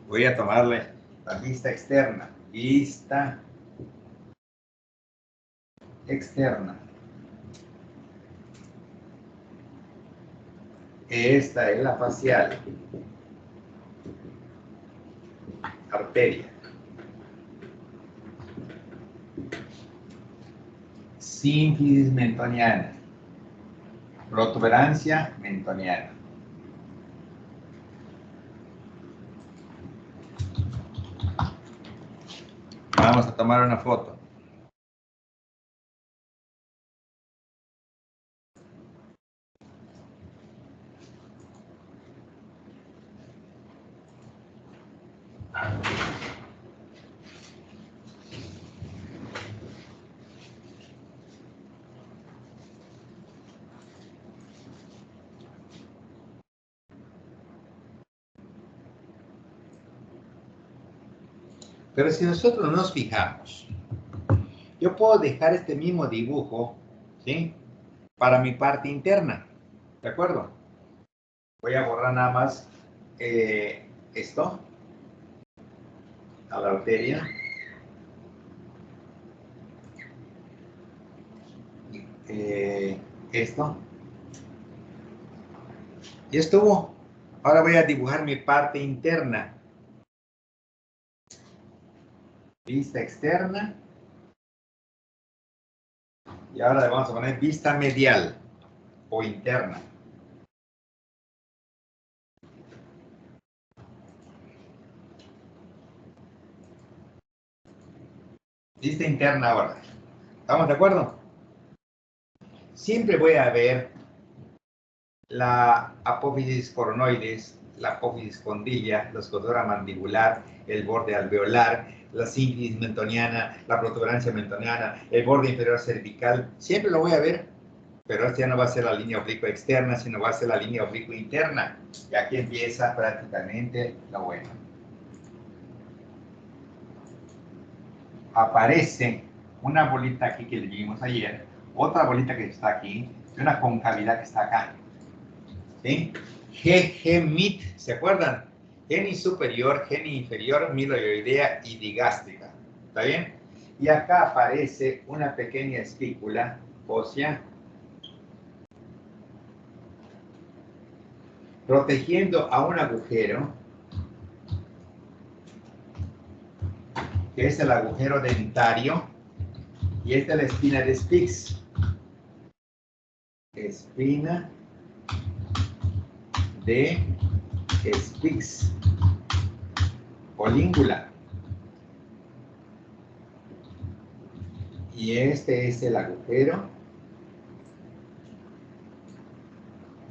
Voy a tomarle la vista externa. Vista externa. Esta es la facial. Arteria. Sínfisis mentoniana. Protuberancia mentoniana. Vamos a tomar una foto. Pero si nosotros nos fijamos, yo puedo dejar este mismo dibujo, ¿sí? Para mi parte interna, ¿de acuerdo? Voy a borrar nada más esto, a la arteria. Esto. Y estuvo. Ahora voy a dibujar mi parte interna. Vista externa. Y ahora le vamos a poner vista medial o interna. Vista interna ahora. ¿Estamos de acuerdo? Siempre voy a ver la apófisis coronoides, la apófisis condilia, la escotadura mandibular, el borde alveolar, la sínfisis mentoniana, la protuberancia mentoniana, el borde inferior cervical. Siempre lo voy a ver, pero esta ya no va a ser la línea oblicua externa, sino va a ser la línea oblicua interna. Y aquí empieza prácticamente lo bueno. Aparece una bolita aquí que le vimos ayer, otra bolita que está aquí, y una concavidad que está acá. ¿Sí? G-Mit, ¿se acuerdan? Geni superior, geni inferior, miloioidea y digástrica. ¿Está bien? Y acá aparece una pequeña espícula ósea protegiendo a un agujero, que es el agujero dentario, y esta es la espina de Spix. Espina de Spix o língula. Y este es el agujero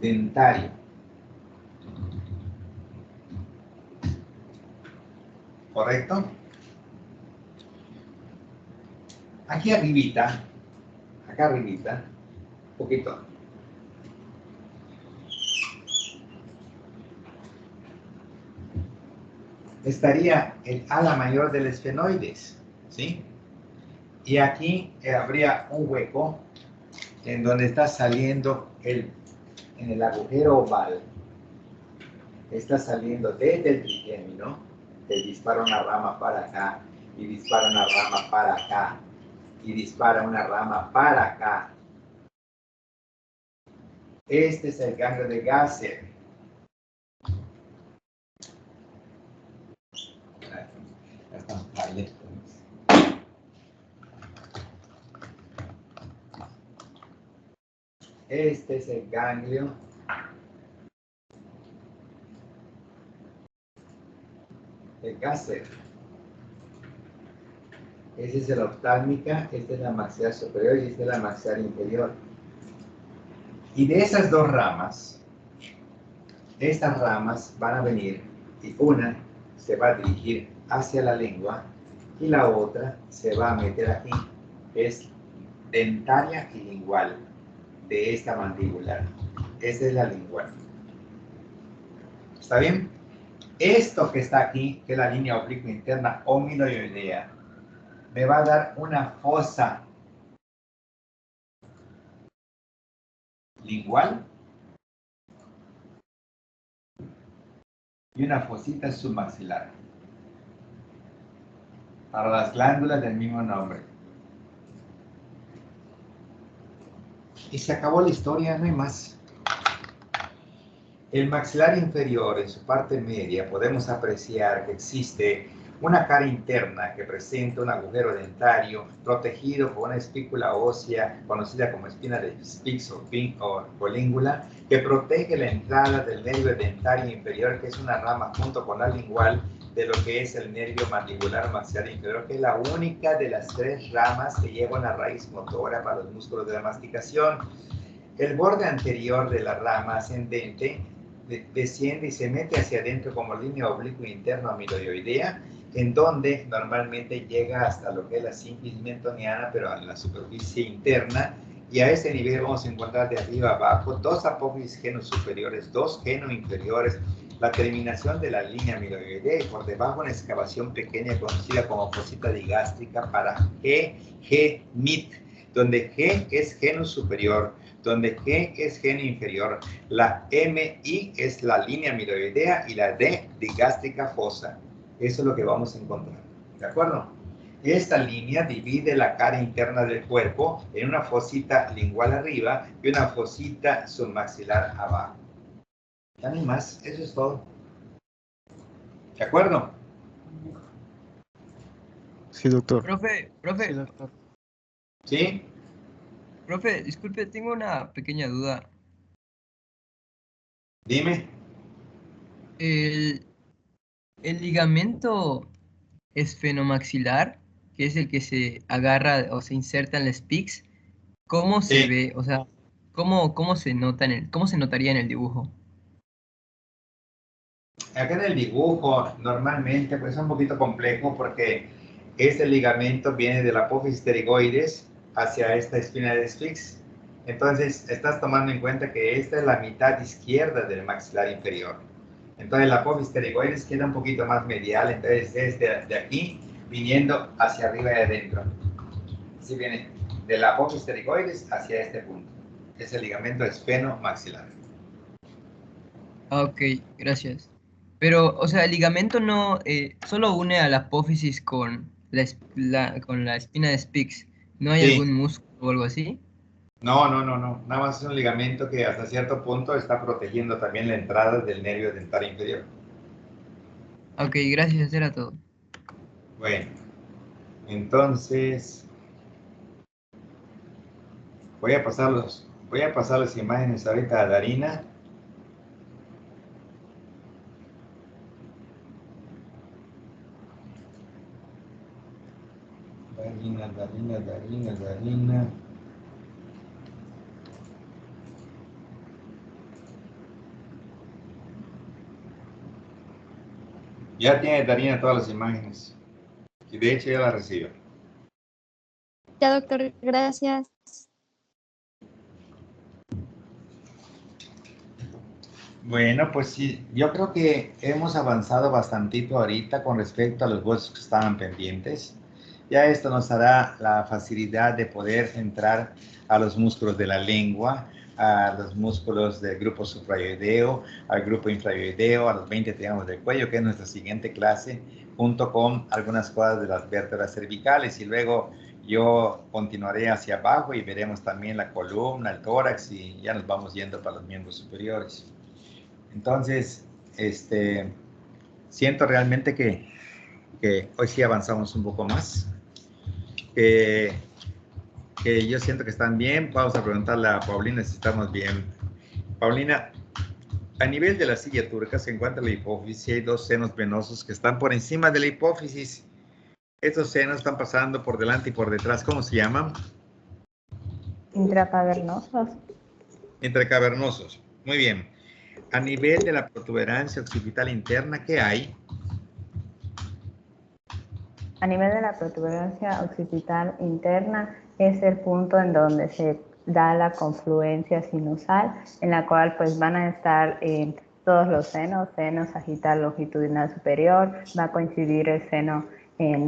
dentario. ¿Correcto? Aquí arribita, acá arribita, un poquito. Estaría el ala mayor del esfenoides, ¿sí? Y aquí habría un hueco en donde está saliendo en el agujero oval, está saliendo desde el trigémino, que dispara una rama para acá, y dispara una rama para acá, y dispara una rama para acá. Este es el ganglio de Gasser. Este es el ganglio de Gasser. Ese es el oftálmica, esta es la maxilar superior y esta es la maxilar inferior. Y de esas dos ramas, estas ramas van a venir y una se va a dirigir hacia la lengua y la otra se va a meter aquí. Es dentaria y lingual de esta mandíbula. Esta es la lingual. ¿Está bien? Esto que está aquí, que es la línea oblicua interna omiloidea, me va a dar una fosa lingual y una fosita submaxilar para las glándulas del mismo nombre. Y se acabó la historia, no hay más. El maxilar inferior, en su parte media, podemos apreciar que existe una cara interna que presenta un agujero dentario protegido por una espícula ósea conocida como espina de Spix o língula, que protege la entrada del nervio dentario inferior, que es una rama junto con la lingual de lo que es el nervio mandibular maxilar inferior, que es la única de las tres ramas que lleva una raíz motora para los músculos de la masticación. El borde anterior de la rama ascendente desciende y se mete hacia adentro como línea oblicua interna amiloidea, en donde normalmente llega hasta lo que es la sínfisis mentoniana, pero a la superficie interna, y a ese nivel vamos a encontrar de arriba abajo dos apófisis genosuperiores, dos genoinferiores, la terminación de la línea amiloidea, y por debajo una excavación pequeña conocida como fosita digástrica para G-MIT, donde G es geno superior, donde G es geno inferior, la MI es la línea amiloidea y la D digástrica fosa. Eso es lo que vamos a encontrar, ¿de acuerdo? Esta línea divide la cara interna del cuerpo en una fosita lingual arriba y una fosita submaxilar abajo. Ya no hay más, eso es todo. ¿De acuerdo? Sí, doctor. Profe. Sí, doctor. ¿Sí? Profe, disculpe, tengo una pequeña duda. Dime. El ligamento esfenomaxilar, que es el que se agarra o se inserta en la Spix, ¿cómo se ve? O sea, ¿cómo se nota cómo se notaría en el dibujo? Acá en el dibujo, normalmente, pues es un poquito complejo porque este ligamento viene de la apófisis pterigoides hacia esta espina de Spix. Entonces, estás tomando en cuenta que esta es la mitad izquierda del maxilar inferior. Entonces, la apófisis pterigoides queda un poquito más medial, entonces es de aquí viniendo hacia arriba y adentro. Así viene de la apófisis pterigoides hacia este punto. Es el ligamento esfenomaxilar. Ok, gracias. Pero, o sea, el ligamento no solo une a la apófisis con con la espina de Spix. ¿No hay algún músculo o algo así? No, no, no, no. Nada más es un ligamento que hasta cierto punto está protegiendo también la entrada del nervio dental inferior. Ok, gracias, eso era todo. Bueno, entonces voy a pasar las imágenes ahorita a Darina. Darina. Ya tiene Darina todas las imágenes. Y de hecho ya las recibió. Ya, doctor, gracias. Bueno, pues sí, yo creo que hemos avanzado bastantito ahorita con respecto a los huesos que estaban pendientes. Ya esto nos dará la facilidad de poder entrar a los músculos de la lengua, a los músculos del grupo suprayoideo, al grupo infrayoideo, a los 20 triángulos del cuello, que es nuestra siguiente clase, junto con algunas cosas de las vértebras cervicales. Y luego yo continuaré hacia abajo y veremos también la columna, el tórax, y ya nos vamos yendo para los miembros superiores. Entonces, siento realmente que hoy sí avanzamos un poco más. Que yo siento que están bien. Vamos a preguntarle a Paulina si estamos bien. Paulina, a nivel de la silla turca se encuentra la hipófisis y hay dos senos venosos que están por encima de la hipófisis. Estos senos están pasando por delante y por detrás. ¿Cómo se llaman? Intracavernosos. Intracavernosos. Muy bien. A nivel de la protuberancia occipital interna, ¿qué hay? A nivel de la protuberancia occipital interna es el punto en donde se da la confluencia sinusal, en la cual pues van a estar todos los senos, seno sagital longitudinal superior, va a coincidir el seno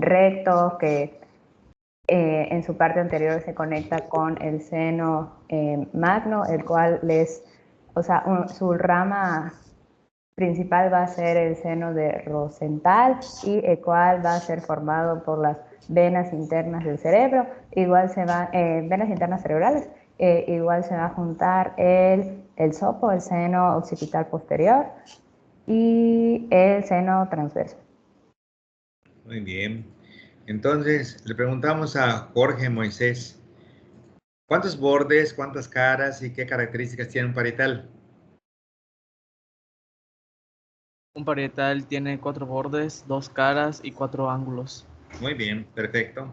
recto que en su parte anterior se conecta con el seno magno, el cual su rama principal va a ser el seno de Rosenthal y el cual va a ser formado por las venas internas del cerebro, venas internas cerebrales, igual se va a juntar el SOPO, el seno occipital posterior, y el seno transverso. Muy bien. Entonces, le preguntamos a Jorge Moisés, ¿cuántos bordes, cuántas caras y qué características tiene un parietal? Un parietal tiene 4 bordes, 2 caras y 4 ángulos. Muy bien, perfecto.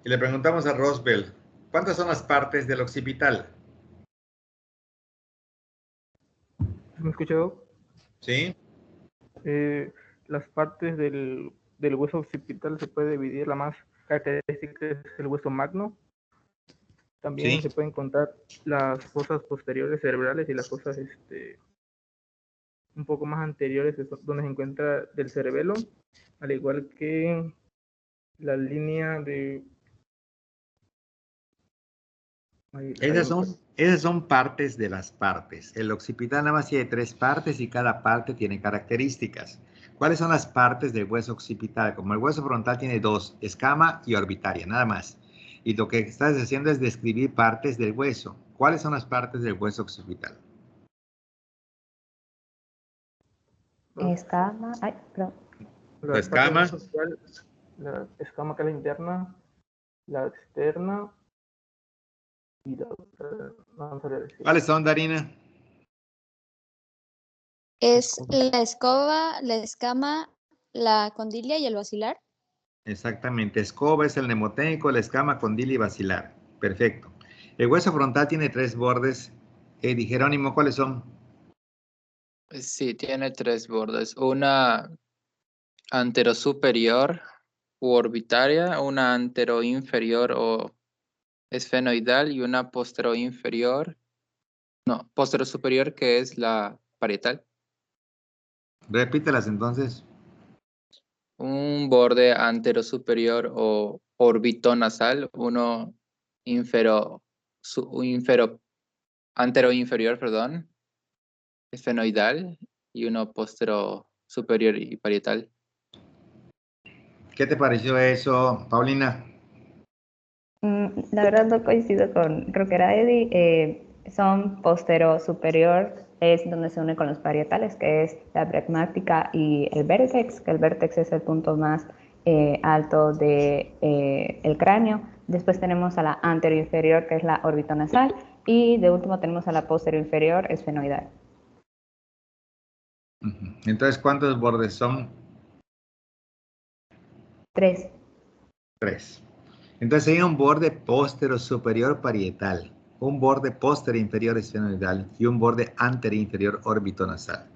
Y le preguntamos a Rosbel, ¿cuántas son las partes del occipital? ¿Me escuchó? ¿Sí? Las partes del hueso occipital se puede dividir. La más característica es el hueso magno. También Sí. se pueden contar las fosas posteriores cerebrales y las fosas un poco más anteriores, donde se encuentra del cerebelo, al igual que la línea de... Esas son partes de las partes. El occipital nada más tiene 3 partes y cada parte tiene características. ¿Cuáles son las partes del hueso occipital? Como el hueso frontal tiene 2, escama y orbitaria, nada más. Y lo que estás haciendo es describir partes del hueso. ¿Cuáles son las partes del hueso occipital? Escama, La escama. La escama que es la interna, la externa y la otra, no sabría decir. ¿Cuáles son, Darina? Es la escoba, la escama, la condilla y el basilar. Exactamente. Escoba es el mnemotécnico, la escama, condila y basilar. Perfecto. El hueso frontal tiene 3 bordes. Eddie, Jerónimo, ¿cuáles son? Sí, tiene 3 bordes. Una anterosuperior u orbitaria, una anteroinferior o esfenoidal y una posteroinferior. No, posterosuperior que es la parietal. Repítelas entonces. Un borde anterosuperior o orbitonasal, uno anteroinferior, perdón, esfenoidal y uno posterosuperior y parietal. ¿Qué te pareció eso, Paulina? La verdad no coincido con, creo que era Eddie, son postero superior, es donde se une con los parietales, que es la pragmática y el vértex, que el vértex es el punto más alto de, el cráneo. Después tenemos a la anteroinferior, que es la orbitonasal, y de último tenemos a la posterior-inferior, esfenoidal. Entonces, ¿cuántos bordes son? 3. 3. Entonces hay un borde póstero superior parietal, un borde póstero inferior esfenoidal y un borde anterior inferior orbitonasal.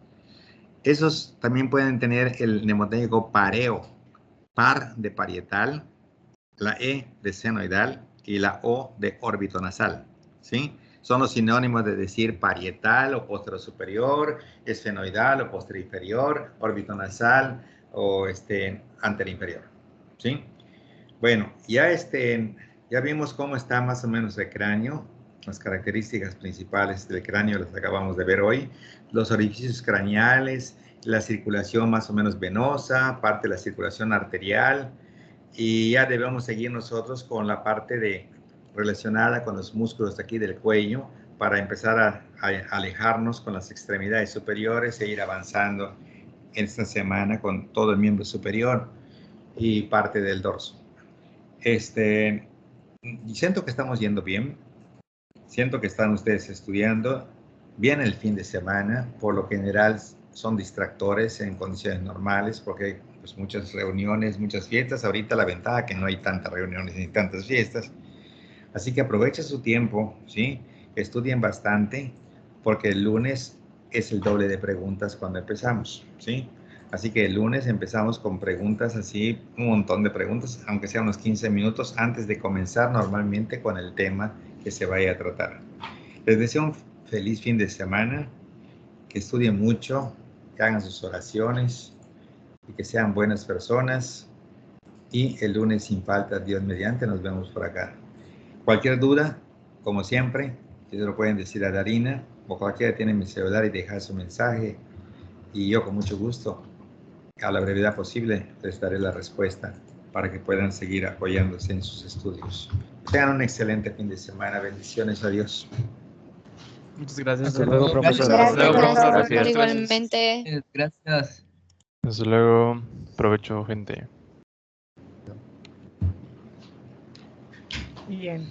Esos también pueden tener el mnemotécnico pareo, par de parietal, la E de senoidal y la O de orbitonasal, ¿sí? Son los sinónimos de decir parietal o póstero superior, esfenoidal o póstero inferior, orbitonasal o anterior inferior, ¿sí? Bueno, ya vimos cómo está más o menos el cráneo, las características principales del cráneo las acabamos de ver hoy, los orificios craneales, la circulación más o menos venosa, parte de la circulación arterial, y ya debemos seguir nosotros con la parte relacionada con los músculos de aquí del cuello para empezar a alejarnos con las extremidades superiores e ir avanzando esta semana con todo el miembro superior y parte del dorso. Siento que estamos yendo bien, siento que están ustedes estudiando bien el fin de semana, por lo general son distractores en condiciones normales, porque pues, muchas reuniones, muchas fiestas, ahorita la ventaja que no hay tantas reuniones ni tantas fiestas, así que aprovechen su tiempo, ¿sí? Estudien bastante, porque el lunes es el doble de preguntas cuando empezamos, ¿sí? Así que el lunes empezamos con preguntas así, un montón de preguntas, aunque sea unos 15 minutos antes de comenzar normalmente con el tema que se vaya a tratar. Les deseo un feliz fin de semana, que estudien mucho, que hagan sus oraciones y que sean buenas personas. Y el lunes sin falta, Dios mediante, nos vemos por acá. Cualquier duda, como siempre, se lo pueden decir a Darina o cualquiera tiene mi celular y dejar su mensaje y yo con mucho gusto, a la brevedad posible, les daré la respuesta para que puedan seguir apoyándose en sus estudios. Tengan un excelente fin de semana. Bendiciones. Adiós. Muchas gracias. Hasta luego, profesor. Gracias, igualmente. Gracias. Hasta luego. Provecho, gente. Bien.